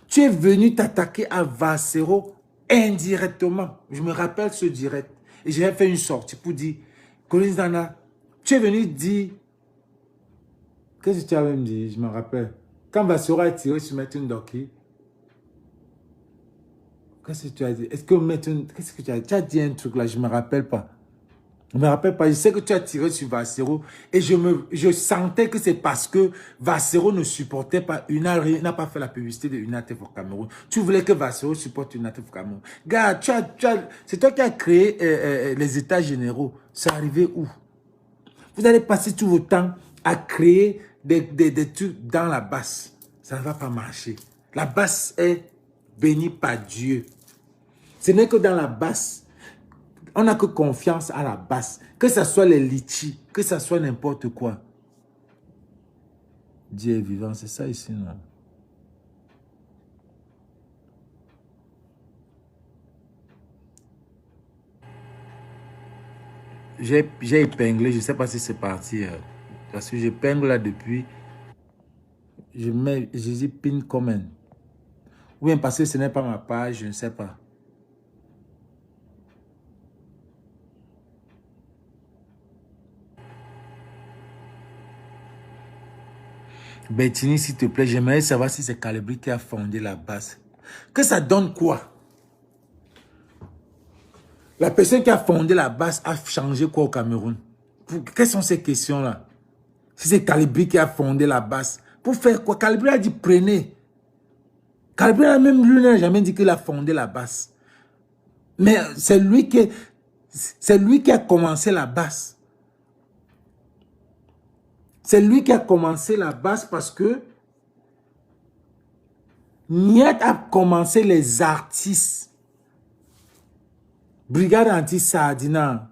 tu es venu t'attaquer à Valsero indirectement. Je me rappelle ce direct. Et j'ai fait une sortie pour dire, Collins Dana, tu es venu dire, qu'est-ce que tu avais dit? Je me rappelle. Quand Valsero a tiré sur Maître Ndoki, qu'est-ce que tu as dit? Est-ce que Maître, qu'est-ce que tu as dit? Tu as dit un truc là, je ne me rappelle pas. Je ne me rappelle pas, je sais que tu as tiré sur Valsero et je sentais que c'est parce que Valsero ne supportait pas UNATEF, n'a pas fait la publicité de UNATEF au Cameroun. Tu voulais que Valsero supporte UNATEF au Cameroun. Gars, c'est toi qui as créé les états généraux. C'est arrivé où? Vous allez passer tout votre temps à créer des trucs dans la basse. Ça ne va pas marcher. La basse est bénie par Dieu. Ce n'est que dans la basse. On n'a que confiance à la base. Que ce soit les litchis, que ce soit n'importe quoi. Dieu est vivant, c'est ça ici, non? J'ai épinglé, je ne sais pas si c'est parti. Parce que j'épingle là depuis. Je dis pin comment. Ou bien parce que ce n'est pas ma page, je ne sais pas. Bettini, s'il te plaît, j'aimerais savoir si c'est Calibri qui a fondé la base. Que ça donne quoi? La personne qui a fondé la base a changé quoi au Cameroun? Quelles sont ces questions-là? Si c'est Calibri qui a fondé la base, pour faire quoi? Calibri a dit prenez. Calibri a même lui n'a jamais dit qu'il a fondé la base. Mais c'est lui qui a commencé la base. C'est lui qui a commencé la base parce que Niet a commencé les artistes. Brigade anti-Sardina.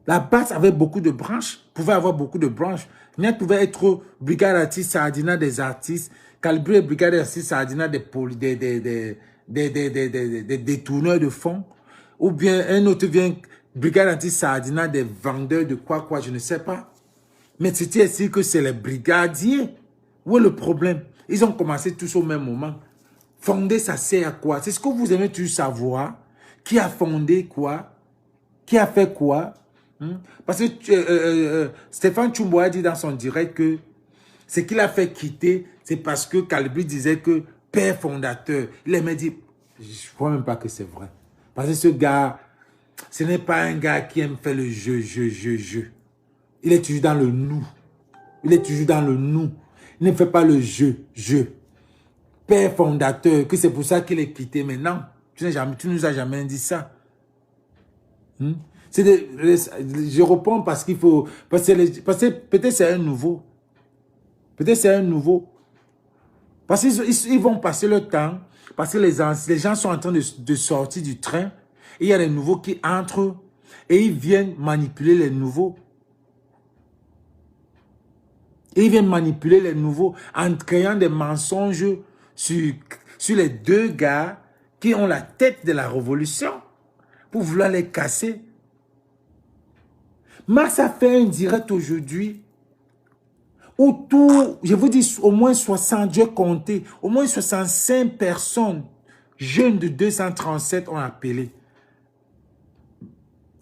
La base avait beaucoup de branches, pouvait avoir beaucoup de branches. Niet pouvait être Brigade anti-Sardina des artistes, Calibri Brigade anti-Sardina des détourneurs de fonds. Ou bien un autre vient Brigade anti-Sardina des vendeurs de quoi, je ne sais pas. Mais c'était ainsi que c'est les brigadiers. Où est le problème? Ils ont commencé tous au même moment. Fonder, ça sert à quoi? C'est ce que vous aimez toujours savoir. Qui a fondé quoi? Qui a fait quoi? Parce que Stéphane Tchumbo a dit dans son direct que ce qu'il a fait quitter, c'est parce que Calibri disait que père fondateur. Il m'a dit, je ne crois même pas que c'est vrai. Parce que ce gars, ce n'est pas un gars qui aime faire le jeu. Il est toujours dans le nous. Il est toujours dans le nous. Il ne fait pas le je. Père fondateur, que c'est pour ça qu'il est quitté maintenant. Tu nous as jamais dit ça. Je réponds parce qu'il faut... Parce que peut-être c'est un nouveau. Peut-être c'est un nouveau. Parce qu'ils vont passer le temps. Parce que les gens sont en train de sortir du train. Et il y a les nouveaux qui entrent. Et ils viennent manipuler les nouveaux. Et ils viennent manipuler les nouveaux en créant des mensonges sur les deux gars qui ont la tête de la révolution pour vouloir les casser. Mars a fait un direct aujourd'hui où tout, je vous dis au moins 60, j'ai compté, au moins 65 personnes jeunes de 237 ont appelé.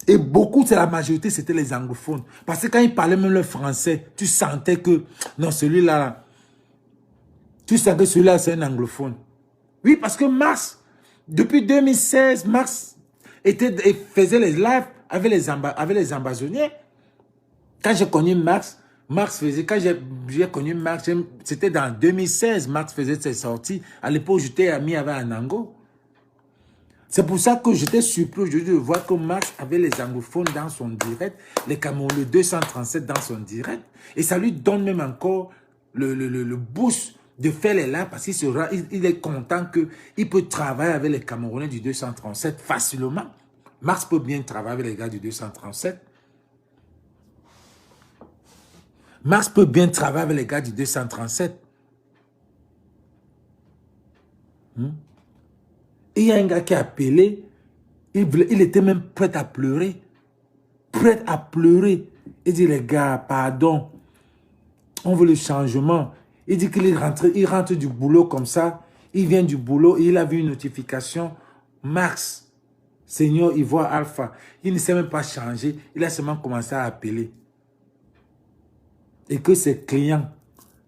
Et beaucoup, c'est la majorité, c'était les anglophones. Parce que quand ils parlaient même le français, tu sentais que, non, celui-là, tu sens que celui-là, c'est un anglophone. Oui, parce que Mars, depuis 2016, Mars faisait les lives avec les ambassonniers. Quand j'ai connu Mars faisait, quand j'ai connu Mars, c'était dans 2016, Mars faisait ses sorties. À l'époque, j'étais ami avec Anango. C'est pour ça que j'étais surpris aujourd'hui de voir que Max avait les anglophones dans son direct, les Camerounais, le 237 dans son direct. Et ça lui donne même encore le boost de faire les lives parce qu'il est content qu'il peut travailler avec les Camerounais du 237 facilement. Max peut bien travailler avec les gars du 237. Max peut bien travailler avec les gars du 237. Et il y a un gars qui a appelé, il était même prêt à pleurer. Prêt à pleurer. Il dit, les gars, pardon, on veut le changement. Il dit qu'il rentre du boulot comme ça. Il vient du boulot et il a vu une notification. Max, Seigneur Ivoire Alpha. Il ne s'est même pas changé. Il a seulement commencé à appeler. Et que ses clients,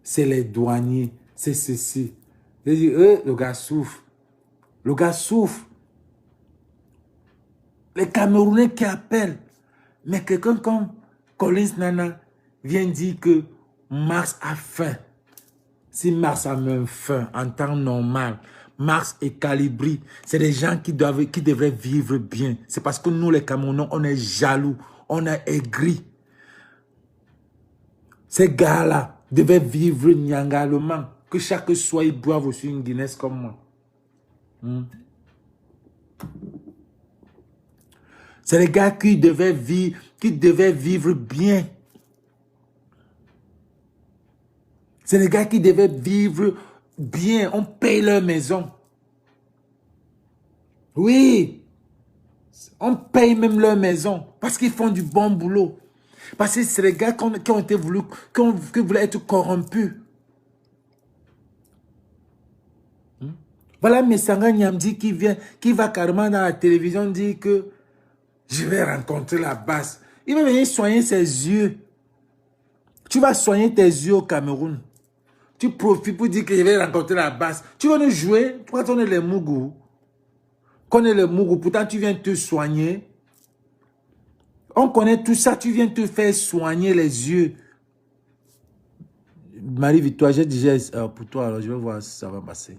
c'est les douaniers, c'est ceci. Il dit, le gars souffre. Le gars souffre. Les Camerounais qui appellent. Mais quelqu'un comme Collins Nana vient dire que Mars a faim. Si Mars a même faim en temps normal, Mars et Calibri, c'est des gens qui devraient vivre bien. C'est parce que nous, les Camerounais, on est jaloux, on est aigris. Ces gars-là devaient vivre nyangalement. Que chaque soir, ils boivent aussi une Guinness comme moi. C'est les gars qui devaient vivre bien. C'est les gars qui devaient vivre bien. On paye leur maison. Oui. On paye même leur maison. Parce qu'ils font du bon boulot. Parce que c'est les gars qui voulaient être corrompus. Voilà Messanga Nyamdi qui va carrément dans la télévision dire que je vais rencontrer la base. Il va venir soigner ses yeux. Tu vas soigner tes yeux au Cameroun. Tu profites pour dire que je vais rencontrer la base. Tu vas nous jouer. Pourquoi on est les Mougou? Qu'on est les Mougou. Pourtant, tu viens te soigner. On connaît tout ça. Tu viens te faire soigner les yeux. Marie-Victoire, j'ai déjà pour toi. Alors, je vais voir si ça va passer.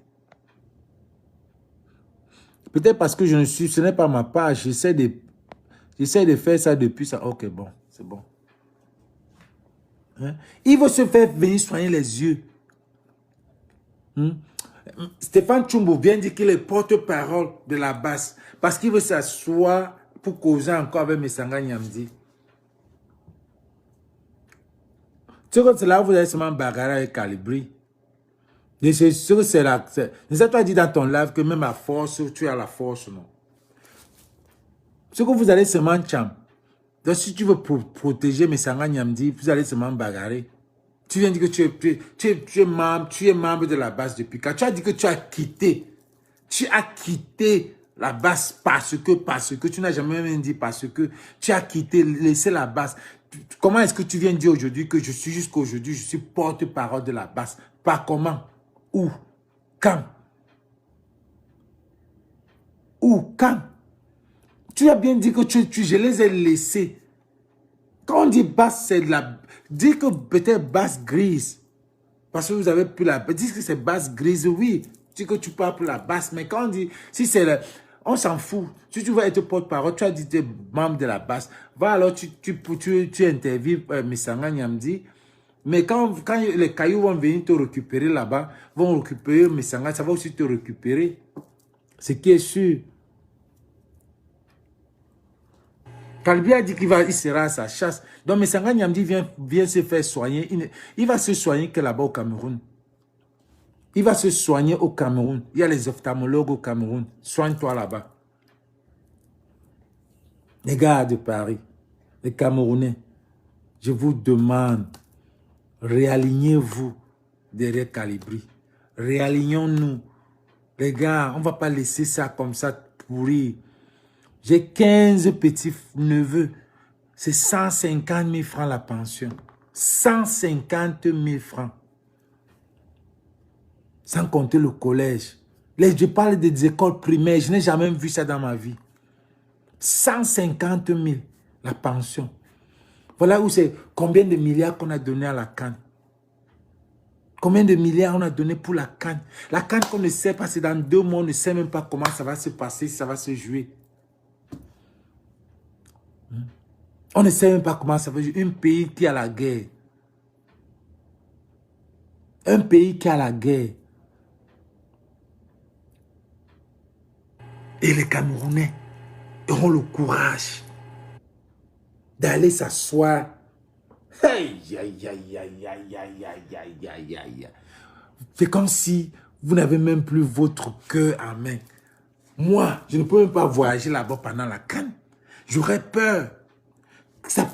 Peut-être parce que ce n'est pas ma page. J'essaie de faire ça depuis ça. Ok, bon, c'est bon. Hein? Il veut se faire venir soigner les yeux. Stéphane Tchumbo vient dire qu'il est porte-parole de la base. Parce qu'il veut s'asseoir pour causer encore avec Messanga Nyamdi. Tu sais que c'est là où vous allez seulement bagarrer avec Calibri. C'est sûr que c'est là. C'est ça que tu as dit dans ton live que même à force, tu as la force, non? C'est que vous allez seulement cham. Donc si tu veux protéger Messanga Nyamdi, vous allez seulement bagarrer. Tu viens dire que tu es membre de la base depuis quand? Tu as dit que tu as quitté. Tu as quitté la base parce que tu n'as jamais même dit parce que tu as quitté, laissé la base. Comment est-ce que tu viens dire aujourd'hui que je suis jusqu'à aujourd'hui, je suis porte-parole de la base? Pas comment? Où? Quand? Où? Quand? Tu as bien dit que je les ai laissés. Quand on dit base, c'est de la... Dis que peut-être base grise. Parce que vous avez plus la... Dis que c'est base grise, oui. Dis que tu parles pour la base. Mais quand on dit... Si c'est le... On s'en fout. Si tu veux être porte-parole, tu as dit que tu es membre de la base. Va alors, tu interviews Messanga Nyamdi. Mais quand les cailloux vont venir te récupérer là-bas, vont récupérer Messanga, ça va aussi te récupérer. Ce qui est sûr. Calibri a dit qu'il sera à sa chasse. Donc, Messanga Nyamdi vient se faire soigner. Il va se soigner que là-bas au Cameroun. Il va se soigner au Cameroun. Il y a les ophtalmologues au Cameroun. Soigne-toi là-bas. Les gars de Paris, les Camerounais, je vous demande, réalignez-vous derrière Calibri. Réalignons-nous. Les gars, on ne va pas laisser ça comme ça pourrir. J'ai 15 petits neveux. C'est 150 000 francs la pension. 150 000 francs. Sans compter le collège. Je parle des écoles primaires. Je n'ai jamais vu ça dans ma vie. 150 000 la pension. Voilà où c'est combien de milliards qu'on a donné à la CAN. Combien de milliards on a donné pour la CAN. La CAN qu'on ne sait pas, c'est dans 2 mois, on ne sait même pas comment ça va se passer, ça va se jouer. On ne sait même pas comment ça va se jouer. Un pays qui a la guerre. Un pays qui a la guerre. Et les Camerounais auront le courage d'aller s'asseoir. C'est comme si vous n'avez même plus votre cœur en main. Moi, je ne peux même pas voyager là-bas pendant la CAN. J'aurais peur.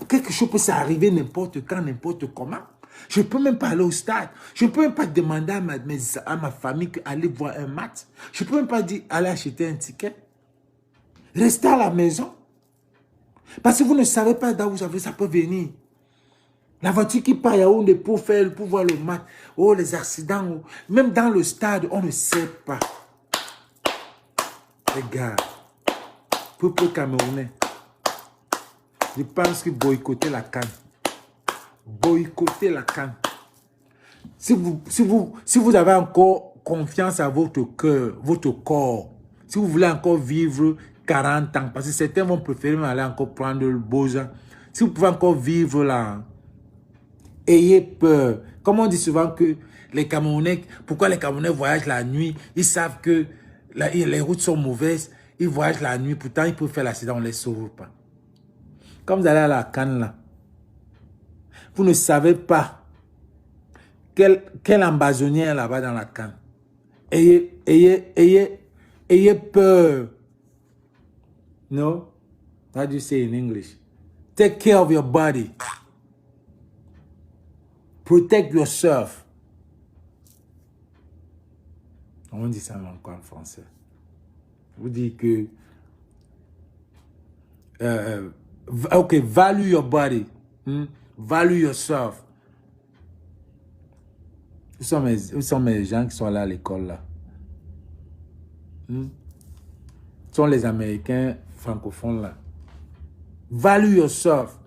Quelque chose peut s'arriver n'importe quand, n'importe comment. Je ne peux même pas aller au stade. Je ne peux même pas demander à ma famille d'aller voir un match. Je ne peux même pas dire aller acheter un ticket. Restez à la maison. Parce que vous ne savez pas d'où vous avez, ça peut venir. La voiture qui part à Yaoundé pour voir le match. Oh, les accidents. Oh. Même dans le stade, on ne sait pas. Les gars, peuple camerounais, je pense que boycotter la CAN. Boycotter la CAN. Si vous avez encore confiance à votre cœur, votre corps, si vous voulez encore vivre 40 ans, parce que certains vont préférer aller encore prendre le beau ans. Si vous pouvez encore vivre là, ayez peur. Comme on dit souvent que les Camerounais, pourquoi les Camerounais voyagent la nuit? Ils savent que les routes sont mauvaises. Ils voyagent la nuit. Pourtant, ils peuvent faire l'accident. On ne les sauve pas. Comme vous allez à la CAN là, vous ne savez pas quel ambazonnier est là-bas dans la CAN. Ayez peur. No? How do you say in English? Take care of your body. Protect yourself. On dit ça encore en français. Vous dites que ok, value your body. Value yourself. Où sont mes gens qui sont là à l'école là? Ce sont les Américains francophones là. Value yourself.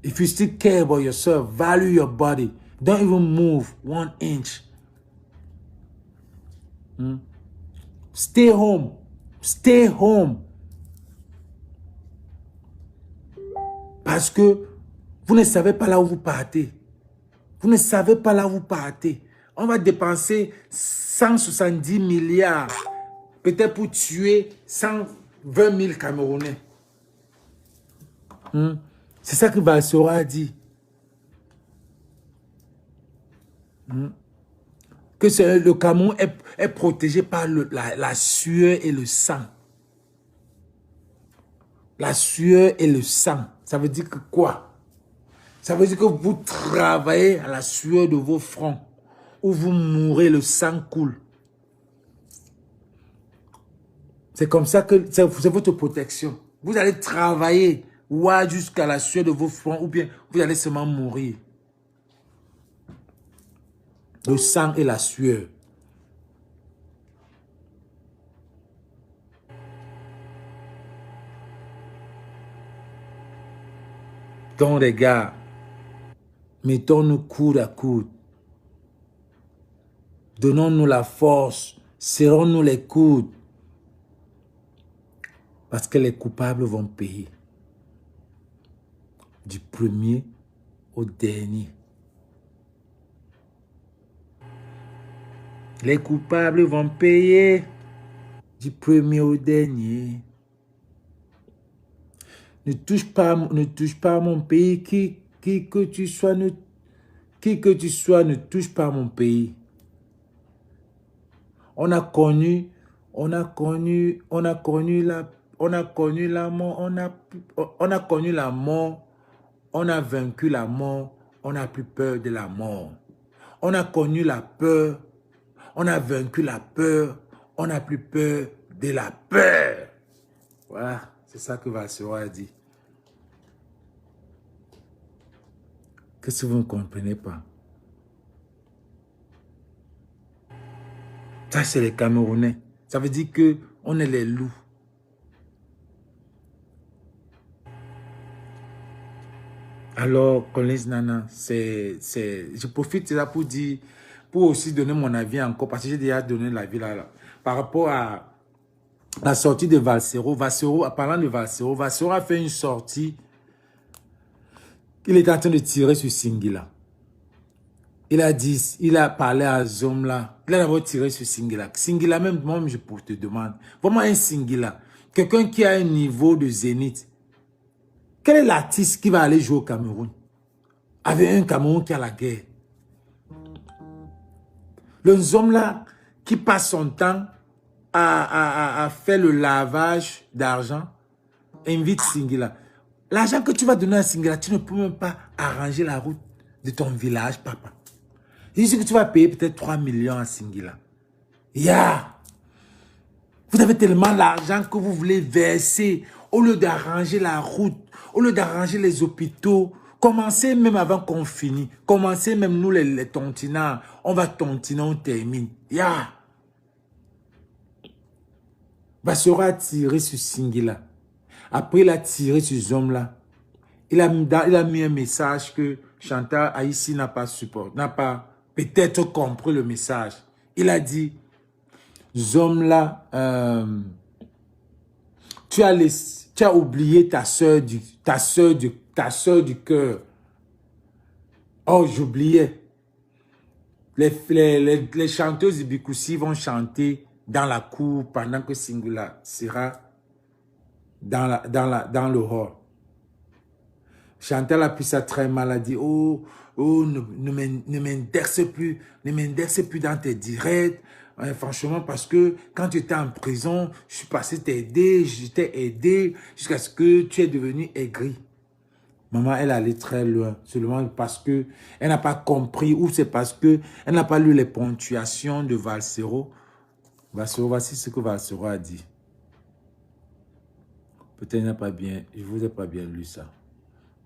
If you still care about yourself, value your body. Don't even move 1 inch. Stay home. Stay home. Parce que vous ne savez pas là où vous partez. Vous ne savez pas là où vous partez. On va dépenser 170 milliards. Peut-être pour tuer 120 000 Camerounais. C'est ça que Balsora a dit. Que le Cameroun est protégé par la sueur et le sang. La sueur et le sang. Ça veut dire que quoi? Ça veut dire que vous travaillez à la sueur de vos fronts. Où vous mourrez, le sang coule. C'est comme ça que c'est votre protection. Vous allez travailler jusqu'à la sueur de vos fronts ou bien vous allez seulement mourir. Le sang et la sueur. Donc les gars, mettons-nous coude à coude. Donnons-nous la force. Serrons-nous les coudes. Parce que les coupables vont payer. Du premier au dernier. Les coupables vont payer. Du premier au dernier. Ne touche pas à mon pays. Qui que tu sois, ne touche pas à mon pays. On a connu la mort, on a connu la mort, on a vaincu la mort, on n'a plus peur de la mort. On a connu la peur, on a vaincu la peur, on n'a plus peur de la peur. Voilà, c'est ça que Balsora a dit. Qu'est-ce que vous ne comprenez pas? Ça, c'est les Camerounais. Ça veut dire qu'on est les loups. Alors, Collins Nana, je profite de ça pour dire, pour aussi donner mon avis encore, parce que j'ai déjà donné l'avis là. Par rapport à la sortie de Valsero. Parlant de Valsero, Valsero a fait une sortie. Il était en train de tirer sur Singila. Il a parlé à Zomla. Il a d'abord tiré sur Singila. Singila, même moi, je te demande. Vraiment un Singila. Quelqu'un qui a un niveau de zénith. Quel est l'artiste qui va aller jouer au Cameroun? Avec un Cameroun qui a la guerre. Le Zomla qui passe son temps à faire le lavage d'argent, invite Singila. L'argent que tu vas donner à Singila, tu ne peux même pas arranger la route de ton village, papa. Je dis que tu vas payer peut-être 3 millions à Singila. Vous avez tellement d'argent que vous voulez verser au lieu d'arranger la route, au lieu d'arranger les hôpitaux. Commencez même avant qu'on finisse. Commencez même nous les tontinants. On va tontiner, on termine. Bassora a tiré sur Singila. Après, il a tiré sur ce homme-là. Il a mis un message que Chantal Haïssi n'a pas support, n'a pas peut-être compris le message. Il a dit, ce homme-là, tu as oublié ta soeur du cœur. Oh, j'oubliais. Les chanteuses de Bikoussi vont chanter dans la cour pendant que Singila sera dans le hall. Chantal a pris ça très mal, a dit, oh, ne m'indexe plus dans tes directs. Franchement, parce que quand tu étais en prison, je suis passé t'aider, je t'ai aidé jusqu'à ce que tu es devenu aigri. Maman, elle allait très loin, seulement parce que elle n'a pas compris, ou c'est parce que elle n'a pas lu les ponctuations de Valsero. Valsero, voici ce que Valsero a dit. Peut-être n'a pas bien, je vous ai pas bien lu ça.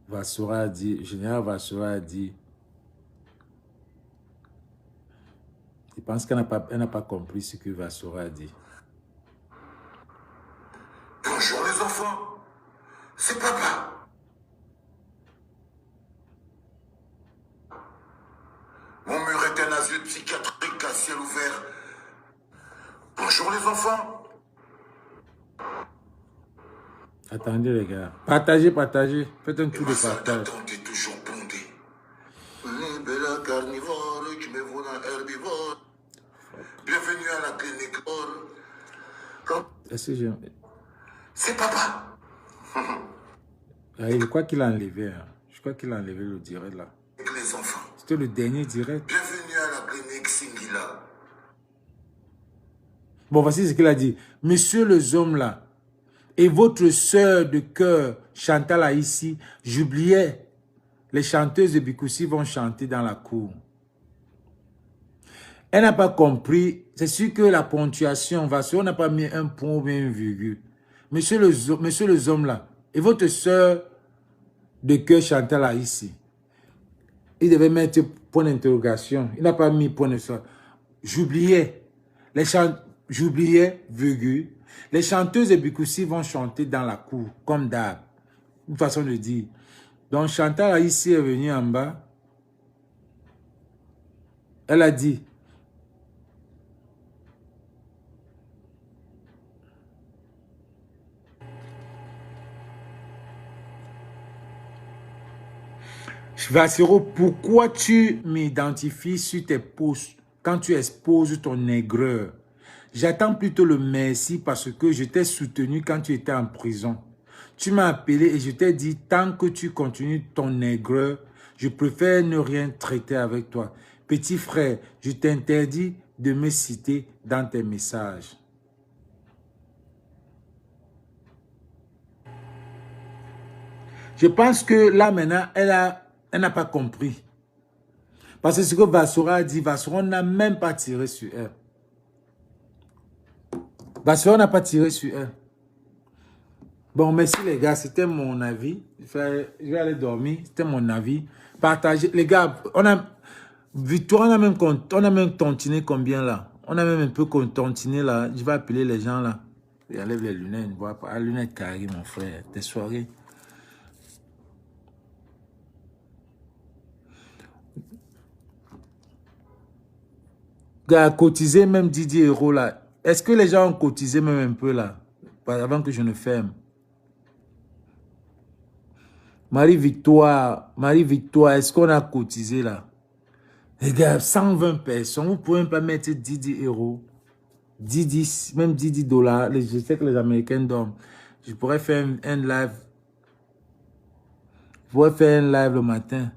Valsero a dit, général Valsero a dit, je pense qu'elle n'a pas compris ce que Valsero a dit. Bonjour les enfants, c'est papa. Mon mur est un asile psychiatrique à ciel ouvert. Bonjour les enfants. Attendez les gars. Partagez. Faites un tour de partage. D'attente est toujours bondé. Bella carnivore qui me vaut un herbivore. Bienvenue à la clinique. C'est papa. Je crois qu'il a enlevé. Hein. Je crois qu'il a enlevé le direct là. Les enfants. C'était le dernier direct. Bienvenue à la clinique Singila. Bon, voici ce qu'il a dit. Monsieur le homme là, et votre sœur de cœur, Chantal Haïssi, j'oubliais, les chanteuses de Bikoussi vont chanter dans la cour. Elle n'a pas compris. C'est sûr que la ponctuation va sur, on n'a pas mis un point ou bien une virgule. Monsieur le homme là, et votre sœur de cœur, Chantal Haïssi, il devait mettre point d'interrogation. Il n'a pas mis point de ça. J'oubliais, virgule. Les chanteuses de Bikoussi vont chanter dans la cour, comme d'hab. Une façon de dire. Donc Chantal Haïssi est venue en bas. Elle a dit, Vassero, pourquoi tu m'identifies sur tes posts quand tu exposes ton aigreur? J'attends plutôt le merci parce que je t'ai soutenu quand tu étais en prison. Tu m'as appelé et je t'ai dit, tant que tu continues ton aigreur, je préfère ne rien traiter avec toi. Petit frère, je t'interdis de me citer dans tes messages. Je pense que là maintenant, elle n'a pas compris. Parce que ce que Vassora a dit, Vassora n'a même pas tiré sur elle. Vassora n'a pas tiré sur elle. Bon, merci les gars, c'était mon avis. Je vais aller dormir, c'était mon avis. Partagez. Les gars, Victoire, on a même tontiné combien là? On a même un peu tontiné là. Je vais appeler les gens là. Il enlève les lunettes, ne voit pas. Les lunettes carrées, mon frère. Tes soirées. Gars, cotiser même 10 € là. Est-ce que les gens ont cotisé même un peu là? Avant que je ne ferme. Marie-Victoire, est-ce qu'on a cotisé là? Les gars, 120 personnes, vous pouvez même pas mettre 10 €. 10, même 10 $. Je sais que les Américains dorment. Je pourrais faire un live. Je pourrais faire un live le matin.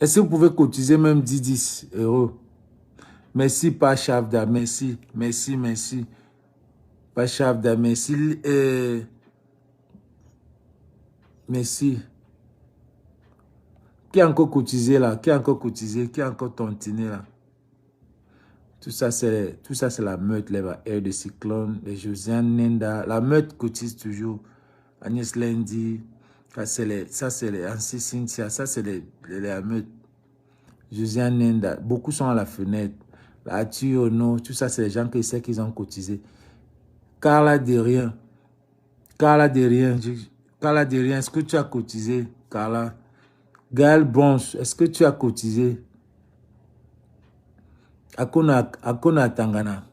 Est-ce que vous pouvez cotiser même 10 euros? Merci, Pachavda. Merci. Merci, merci. Pachavda, merci. Merci. Qui a encore cotisé là? Qui a encore cotisé? Qui a encore tontiné là? Tout ça, c'est la meute, là, Air de Cyclone, les Josiane Nenda. La meute cotise toujours. Agnès Lendi. Ça, c'est les Ansi Cynthia. Ça, c'est les meutes. Josiane Nenda. Beaucoup sont à la fenêtre. La Ono. Tout ça, c'est les gens qui savent qu'ils ont cotisé. Carla Derrien. Carla Derrien. Carla Derrien, est-ce que tu as cotisé? Carla. Gaël Bronche, est-ce que tu as cotisé? Akona Tangana.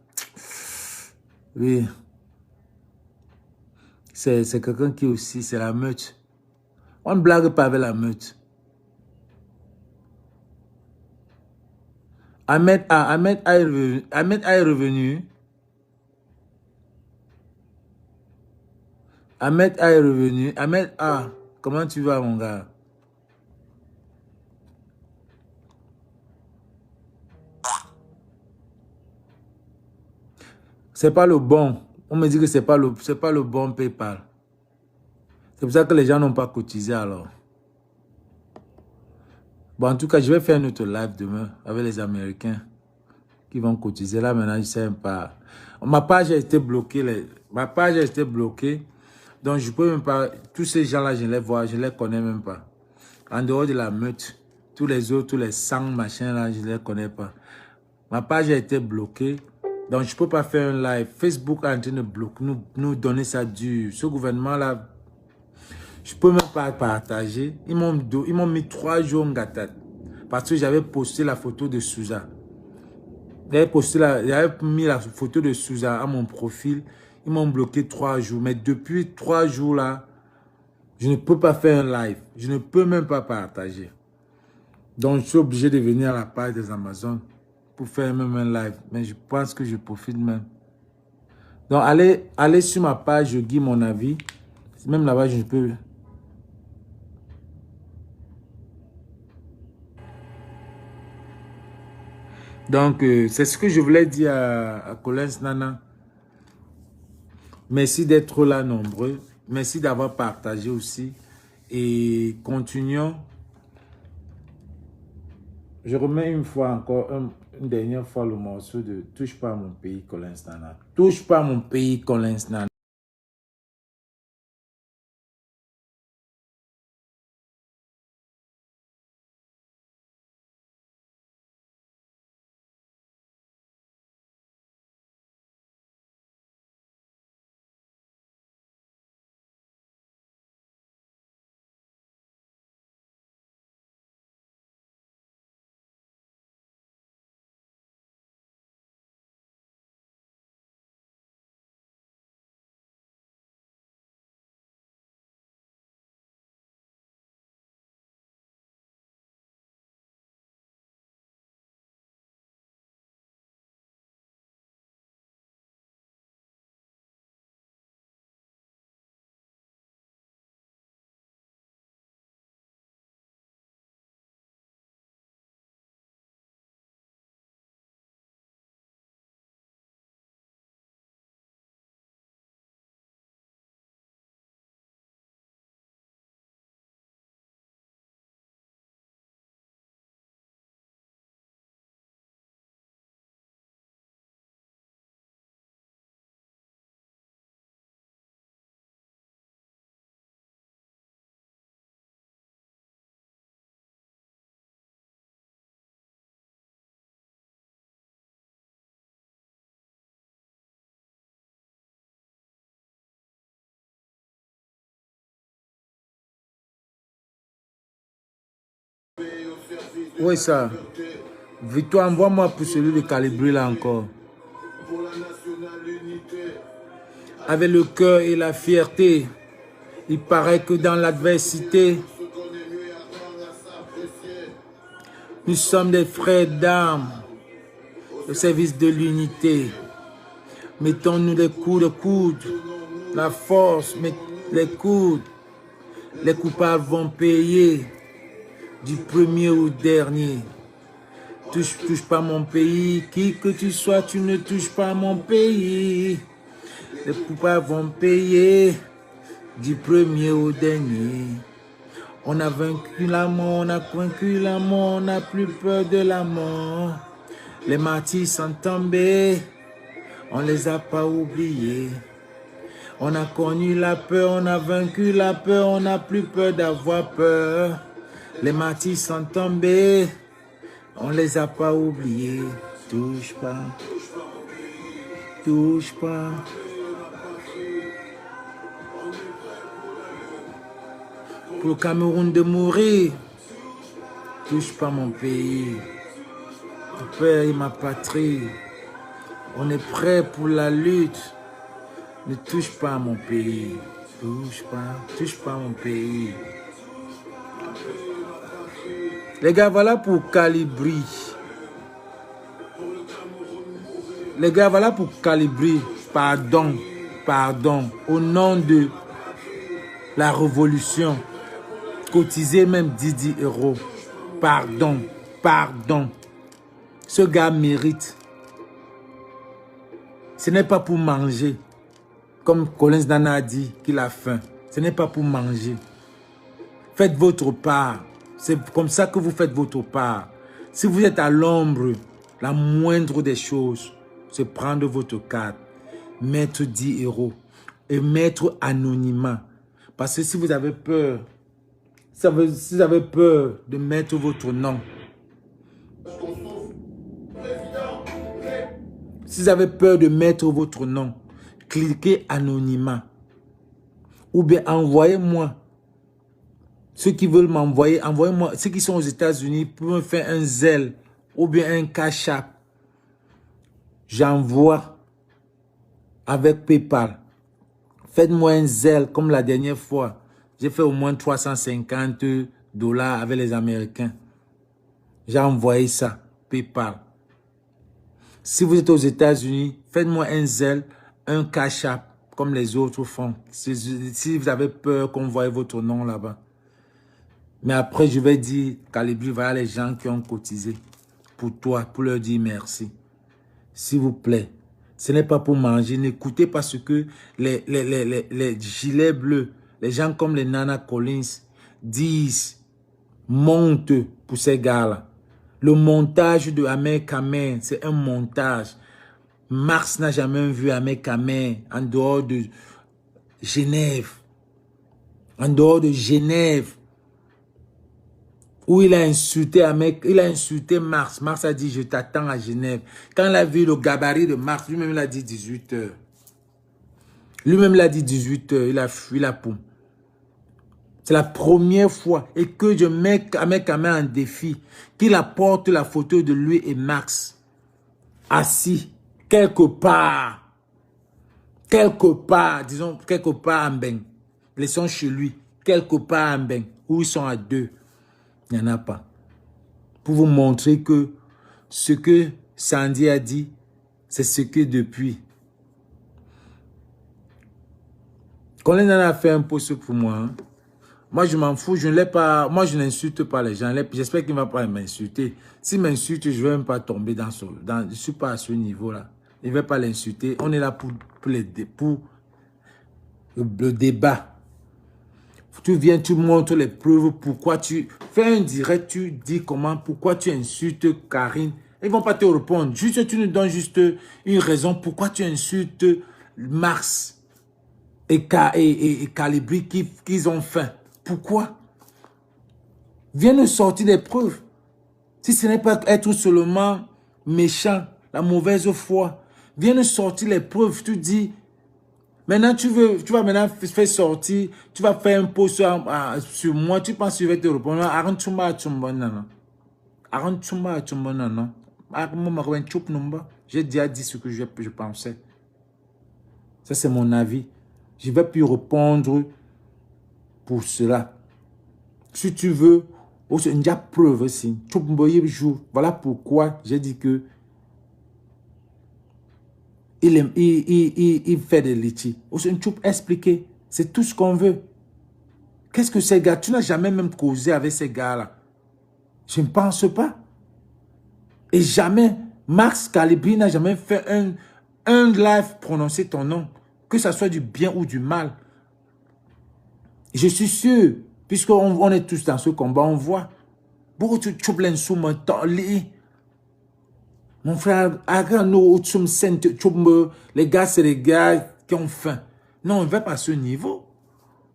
Oui. C'est quelqu'un qui aussi, c'est la meute. On ne blague pas avec la meute. Ahmed est revenu. Ahmed est revenu. Ahmed est revenu. Ahmed A, comment tu vas mon gars? C'est pas le bon. On me dit que c'est pas le bon PayPal. C'est pour ça que les gens n'ont pas cotisé alors. Bon, en tout cas, je vais faire un autre live demain avec les Américains qui vont cotiser. Là, maintenant, je ne sais même pas. Ma page a été bloquée. Ma page a été bloquée. Donc, je peux même pas... Tous ces gens-là, je les vois, je les connais même pas. En dehors de la meute, tous les autres, tous les sangs, machin, là, je les connais pas. Ma page a été bloquée. Donc, je peux pas faire un live. Facebook est en train de bloquer, nous donner ça dur. Ce gouvernement-là, je peux même pas partager. Ils m'ont mis 3 jours en gâtat. Parce que j'avais posté la photo de Souza. J'avais mis la photo de Souza à mon profil. Ils m'ont bloqué 3 jours. Mais depuis 3 jours là, je ne peux pas faire un live. Je ne peux même pas partager. Donc, je suis obligé de venir à la page des Amazones pour faire même un live. Mais je pense que je profite même. Donc, allez sur ma page, je guide mon avis. Même là-bas, je peux... Donc, c'est ce que je voulais dire à Collins Nana. Merci d'être là nombreux. Merci d'avoir partagé aussi. Et continuons. Je remets une fois encore, une dernière fois le morceau de Touche pas à mon pays, Collins Nana. Touche pas à mon pays, Collins Nana. Oui, ça. Victoire, envoie-moi pour celui de Calibri là encore. Avec le cœur et la fierté, il paraît que dans l'adversité, nous sommes des frères d'armes au service de l'unité. Mettons-nous les coudes de coude, la force, les coudes. Les coupables vont payer. du premier au dernier. Touche pas mon pays, qui que tu sois, tu ne touches pas mon pays. Les poupables vont payer, du premier au dernier. On a vaincu la mort, on a vaincu la mort, on n'a plus peur de la mort. Les martyrs sont tombés, on les a pas oubliés. On a connu la peur, on a vaincu la peur, on n'a plus peur d'avoir peur. Les martyrs sont tombés, on les a pas oubliés. Touche pas, touche pas. Pour le Cameroun de mourir, touche pas mon pays. Mon père et ma patrie, on est prêt pour la lutte. Ne touche pas à mon pays. Touche pas à mon pays. Les gars, voilà pour Calibri. Les gars, voilà pour Calibri. Pardon, pardon. Au nom de la révolution, cotisez même 10 €. Pardon, pardon. Ce gars mérite. Ce n'est pas pour manger. Comme Collins Nana a dit qu'il a faim. Ce n'est pas pour manger. Faites votre part. C'est comme ça que vous faites votre part. Si vous êtes à l'ombre, la moindre des choses, c'est prendre votre carte, mettre 10 € et mettre anonymat. Parce que si vous avez peur, si vous avez peur de mettre votre nom, si vous avez peur de mettre votre nom, cliquez anonymat. Ou bien envoyez-moi. Ceux qui veulent m'envoyer, envoyez-moi. Ceux qui sont aux États-Unis pour me faire un Zelle ou bien un Cash App. J'envoie avec PayPal. Faites-moi un Zelle comme la dernière fois. J'ai fait au moins 350 $ avec les Américains. J'ai envoyé ça, PayPal. Si vous êtes aux États-Unis, faites-moi un Zelle, un Cash App, comme les autres font. Si vous avez peur qu'on voie votre nom là-bas. Mais après, je vais dire, Calibri, voilà les gens qui ont cotisé pour toi, pour leur dire merci. S'il vous plaît, ce n'est pas pour manger. N'écoutez pas ce que les gilets bleus, les gens comme les Nana Collins disent, montent pour ces gars-là. Le montage de Ahmed Kamer, c'est un montage. Marx n'a jamais vu Ahmed Kamer en dehors de Genève. En dehors de Genève. Où il a insulté Marx. Marx a dit, je t'attends à Genève. Quand il a vu le gabarit de Marx, lui-même il a dit 18 h. Lui-même il a dit 18 h. Il a fui la pomme. C'est la première fois. Et que je mets Ahmed Kamer en défi. Qu'il apporte la photo de lui et Marx. Assis. Quelque part. Disons, quelque part en Beng. Ils sont chez lui. Quelque part en Beng. Où ils sont à deux. Il n'y en a pas. Pour vous montrer que ce que Sandy a dit, c'est ce que depuis. Colin a fait un post pour moi. Hein. Moi, je m'en fous. Je ne l'ai pas. Moi, je n'insulte pas les gens. J'espère qu'il ne va pas m'insulter. S'il m'insulte, je ne vais même pas tomber dans ce. Je ne suis pas à ce niveau-là. Il ne va pas l'insulter. On est là pour le débat. Tu viens, tu montres les preuves, pourquoi tu fais un direct, tu dis comment, pourquoi tu insultes Karine. Ils ne vont pas te répondre. Juste, tu nous donnes juste une raison pourquoi tu insultes Marx et Calibri qu'ils ont faim. Pourquoi? Viens nous sortir des preuves. Si ce n'est pas être seulement méchant, la mauvaise foi, viens nous sortir les preuves. Tu dis... Maintenant, tu vas maintenant faire sortir, tu vas faire un post sur moi, tu penses que je vais te répondre. J'ai déjà dit ce que je pensais. Ça, c'est mon avis. Je ne vais plus répondre pour cela. Si tu veux, il y a preuve aussi. Voilà pourquoi j'ai dit que il fait des litiges. Tu peux expliquer. C'est tout ce qu'on veut. Qu'est-ce que ces gars... Tu n'as jamais même causé avec ces gars-là. Je ne pense pas. Et jamais, Marx Calibri n'a jamais fait un live prononcer ton nom, que ce soit du bien ou du mal. Je suis sûr, puisqu'on est tous dans ce combat, on voit. Beaucoup de choses sous mon temps. Mon frère, les gars, c'est les gars qui ont faim. Non, on ne va pas à ce niveau.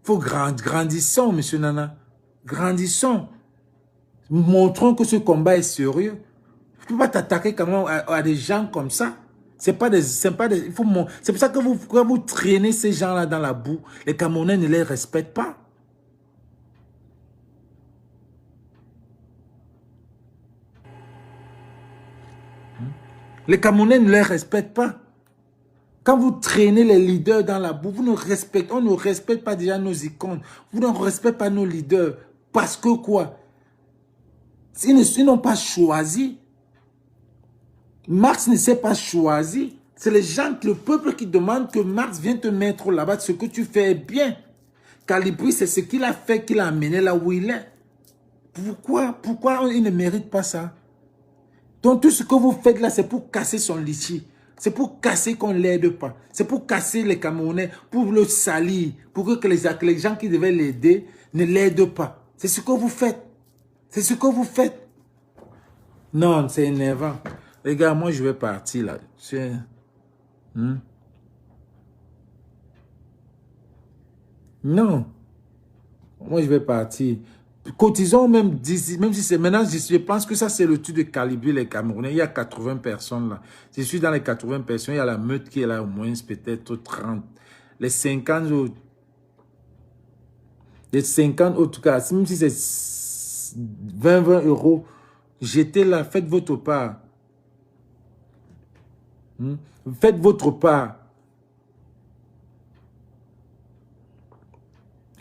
Il faut grandissons, monsieur Nana. Grandissons. Montrons que ce combat est sérieux. Tu ne peux pas t'attaquer quand même à des gens comme ça. C'est pas des, c'est pour ça que quand vous traînez ces gens-là dans la boue, les Camerounais ne les respectent pas. Les Camerounais ne les respectent pas. Quand vous traînez les leaders dans la boue, on ne respecte pas déjà nos icônes. Vous ne respectez pas nos leaders. Parce que quoi? Ils n'ont pas choisi. Marx ne s'est pas choisi. C'est les gens, le peuple qui demande que Marx vienne te mettre là-bas. Ce que tu fais est bien. Calibri, c'est ce qu'il a fait, qu'il a amené là où il est. Pourquoi il ne mérite pas ça? Donc tout ce que vous faites là, c'est pour casser son litchi. C'est pour casser qu'on ne l'aide pas. C'est pour casser les Camerounais, pour le salir, pour que les gens qui devaient l'aider ne l'aident pas. C'est ce que vous faites. C'est ce que vous faites. Non, c'est énervant. Les gars, moi je vais partir là. Non. Moi je vais partir. Cotisons même si c'est maintenant, je pense que ça c'est le truc de calibrer les Camerounais. Il y a 80 personnes là. Je suis dans les 80 personnes, il y a la meute qui est là au moins peut-être 30. Les 50 autres. Les 50 autres cas, même si c'est 20 euros, jetez là, faites votre part. Faites votre part.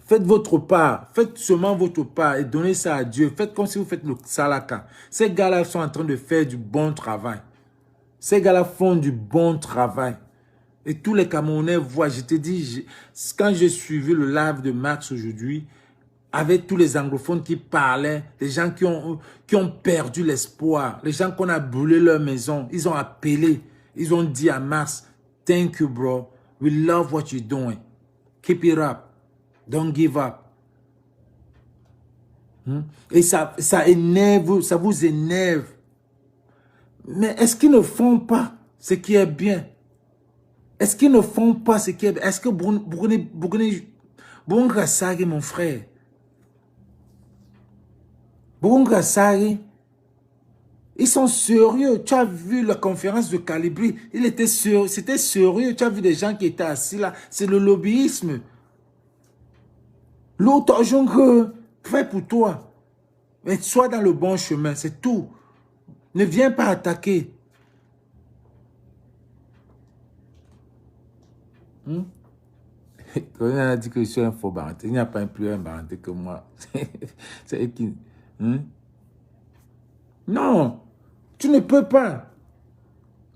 Faites votre part, faites seulement votre part et donnez ça à Dieu. Faites comme si vous faites le salaka. Ces gars-là sont en train de faire du bon travail. Ces gars-là font du bon travail. Et tous les Camerounais voient, je te dis, quand j'ai suivi le live de Marx aujourd'hui, avec tous les anglophones qui parlaient, les gens qui ont perdu l'espoir, les gens qu'on a brûlé leur maison, ils ont appelé, ils ont dit à Marx, « Thank you, bro. We love what you're doing. Keep it up. Don't give up. » Et ça énerve, ça vous énerve. Mais est-ce qu'ils ne font pas ce qui est bien? Est-ce qu'ils ne font pas ce qui est bien? Est-ce que Boungassari, mon frère, Boungassari, ils sont sérieux. Tu as vu la conférence de Calibri, c'était sérieux. Tu as vu des gens qui étaient assis là. C'est le lobbyisme. L'autre argent que fais pour toi. Mais sois dans le bon chemin, c'est tout. Ne viens pas attaquer. On a dit que je suis un faux baranté. Il n'y a pas plus un baranté que moi. C'est qui? Non, tu ne peux pas.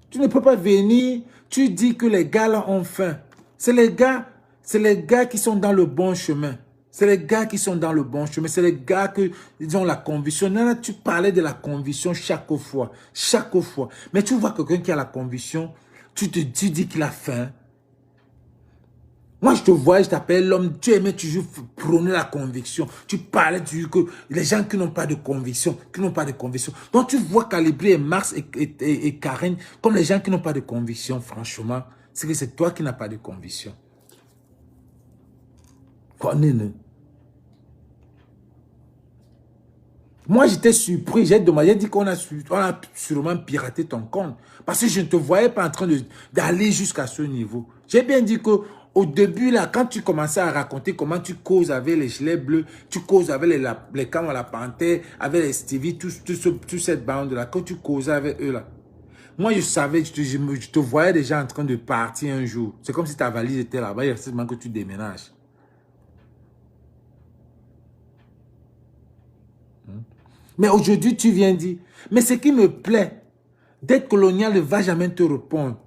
Tu ne peux pas venir. Tu dis que les gars là ont faim. C'est les gars qui sont dans le bon chemin. C'est les gars qui sont dans le bon chemin. C'est les gars qui ont la conviction. Là, tu parlais de la conviction chaque fois. Chaque fois. Mais tu vois quelqu'un qui a la conviction, tu dis qu'il a faim. Moi, je te vois, je t'appelle l'homme. Tu aimais toujours prôner la conviction. Tu parlais que les gens qui n'ont pas de conviction, Donc, tu vois Calibri et Marx et Karen comme les gens qui n'ont pas de conviction, franchement. C'est que c'est toi qui n'as pas de conviction. Connais-le. Moi, j'étais surpris. J'ai demandé, j'ai dit qu'on a sûrement piraté ton compte. Parce que je ne te voyais pas en train d'aller jusqu'à ce niveau. J'ai bien dit que au début, là, quand tu commençais à raconter comment tu causes avec les gilets bleus, tu causes avec les camps à la panthère, avec les Stevie, toute cette bande-là, quand tu causais avec eux, là. Moi, je savais, je te voyais déjà en train de partir un jour. C'est comme si ta valise était là-bas, il y a seulement que tu déménages. Mais aujourd'hui, tu viens dire, mais ce qui me plaît, d'être colonial ne va jamais te répondre.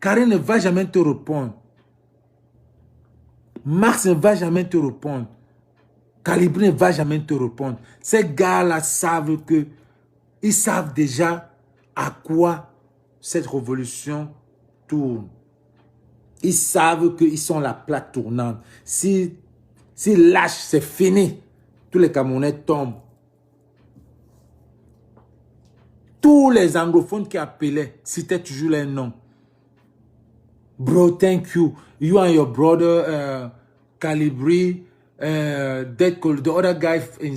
Karen ne va jamais te répondre. Marx ne va jamais te répondre. Calibri ne va jamais te répondre. Ces gars-là savent que, ils savent déjà à quoi cette révolution tourne. Ils savent qu'ils sont la plaque tournante. S'ils lâchent, c'est fini. Tous les Camerounais tombent. Tous les anglophones qui appelaient, citaient toujours les noms. Bro, thank you. You and your brother, Calibri, the other guy in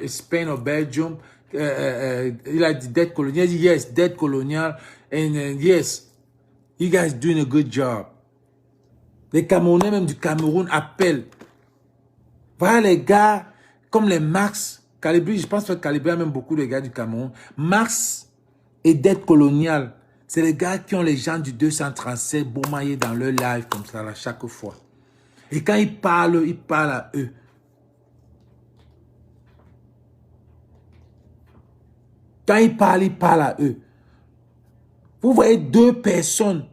Spain or Belgium, il a dit Dead Colonial. Yes, Dead Colonial. And yes, you guys doing a good job. Les Camerounais, même du Cameroun, appellent. Voilà les gars, comme les Max, Calibri, je pense que Calibri a même beaucoup de gars du Cameroun. Max et Dead Colonial, c'est les gars qui ont les gens du 237 bourmaillés dans leur live comme ça, là, chaque fois. Et quand ils parlent à eux. Quand ils parlent à eux. Vous voyez deux personnes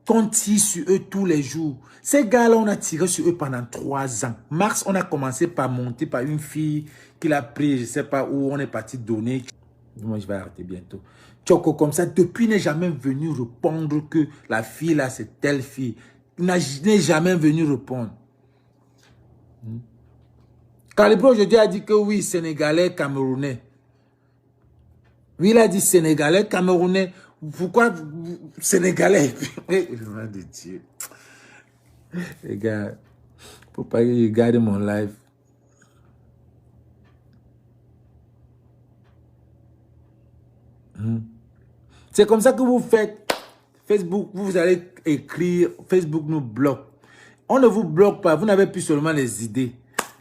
qu'on tire sur eux tous les jours. Ces gars-là, on a tiré sur eux pendant 3 ans. Mars, on a commencé par monter par une fille qu'il a pris, je ne sais pas où, on est parti donner. Moi, je vais arrêter bientôt. Choco, comme ça, depuis, n'est jamais venu répondre que la fille là, c'est telle fille. Il n'est jamais venu répondre. Calibri aujourd'hui a dit que oui, Sénégalais, Camerounais. Oui, il a dit Sénégalais, Camerounais. Pourquoi Sénégalais? Le nom de Dieu. Les gars, faut pas que je garde mon live. C'est comme ça que vous faites. Facebook, vous allez écrire, Facebook nous bloque. On ne vous bloque pas, vous n'avez plus seulement les idées.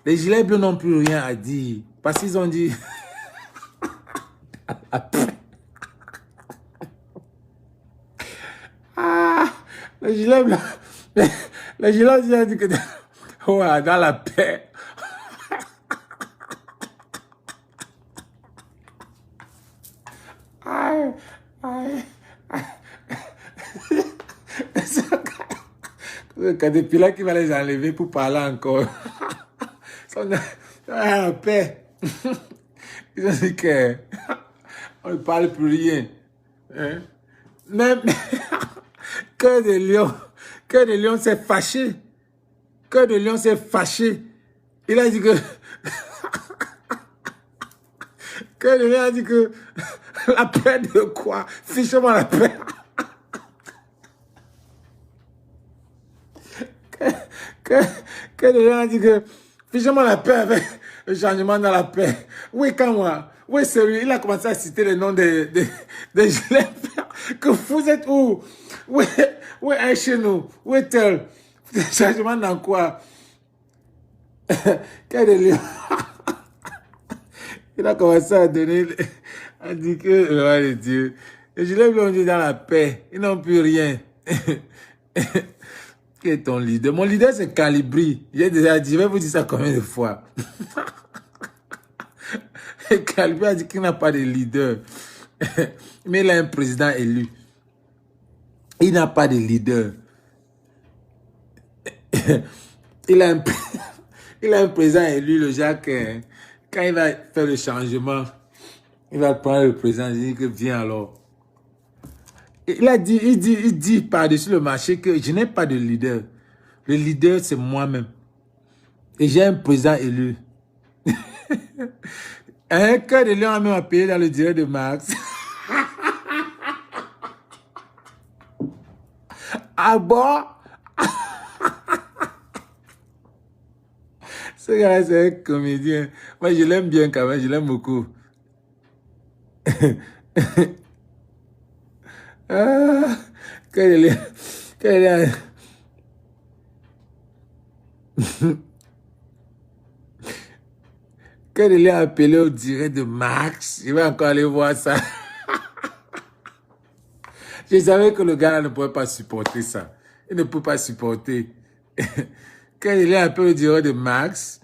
Les gilets bleus n'ont plus rien à dire. Parce qu'ils ont dit... les gilets bleus... Les gilets bleus ont dit que... Ouais, dans la paix. Depuis là, qui va les enlever pour parler encore. La paix. Ils ont dit que on ne parle plus rien. Hein? Même Cœur de Lion s'est fâché. Cœur de Lion s'est fâché. Il a dit que Cœur de Lion a dit que la paix de quoi? Fiche-moi la paix. Cœur de Lion a dit que fiche-moi la paix avec le changement dans la paix. Oui, quand moi. Oui, c'est lui. Il a commencé à citer les noms des gilets. Que vous êtes où? Oui, est chez nous. Où est tel? Changement dans quoi? Cœur de Lion. Il a commencé à donner. A dit que, oh Dieu, les gilets bleus ont dit dans la paix. Ils n'ont plus rien. Qui est ton leader? Mon leader, c'est Calibri. J'ai déjà dit, je vais vous dire ça combien de fois. Calibri a dit qu'il n'a pas de leader. Mais il a un président élu. Il n'a pas de leader. Il a un président élu, le Jacques. Quand il va faire le changement, il va prendre le président et dire que viens alors. Il dit par-dessus le marché que je n'ai pas de leader. Le leader, c'est moi-même. Et j'ai un président élu. Un Cœur de Lion a même appelé dans le direct de Max. Ah bon? Ce gars-là, c'est un comédien. Moi, je l'aime bien quand même, je l'aime beaucoup. Cœur de Lion. Cœur de Lion a appelé au direct de Max. Je vais encore aller voir ça. Je savais que le gars-là ne pouvait pas supporter ça. Il ne peut pas supporter. Quand il est un peu au direct de Max.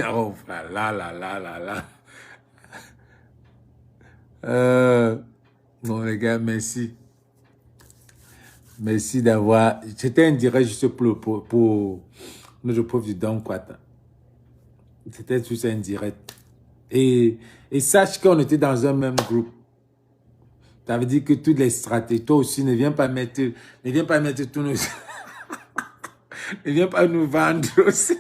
Oh là. Bon les gars, merci. Merci d'avoir... C'était un direct juste pour notre pauvre du Don Quata. C'était juste indirect. Et sache qu'on était dans un même groupe. Ça veut dire que toutes les stratégies, toi aussi, ne viens pas mettre tous nos... ne viens pas nous vendre aussi.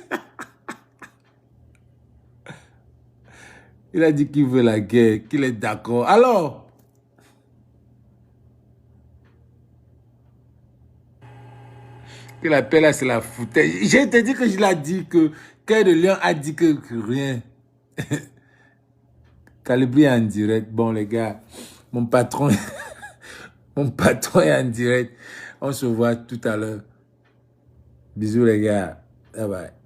Il a dit qu'il veut la guerre, qu'il est d'accord. Alors, que l'appel là, c'est la foutaise. J'ai te dit que je l'ai dit que Cœur de Lion a dit que rien. Calibri en direct. Bon, les gars, mon patron, mon patron est en direct. On se voit tout à l'heure. Bisous, les gars. Bye bye.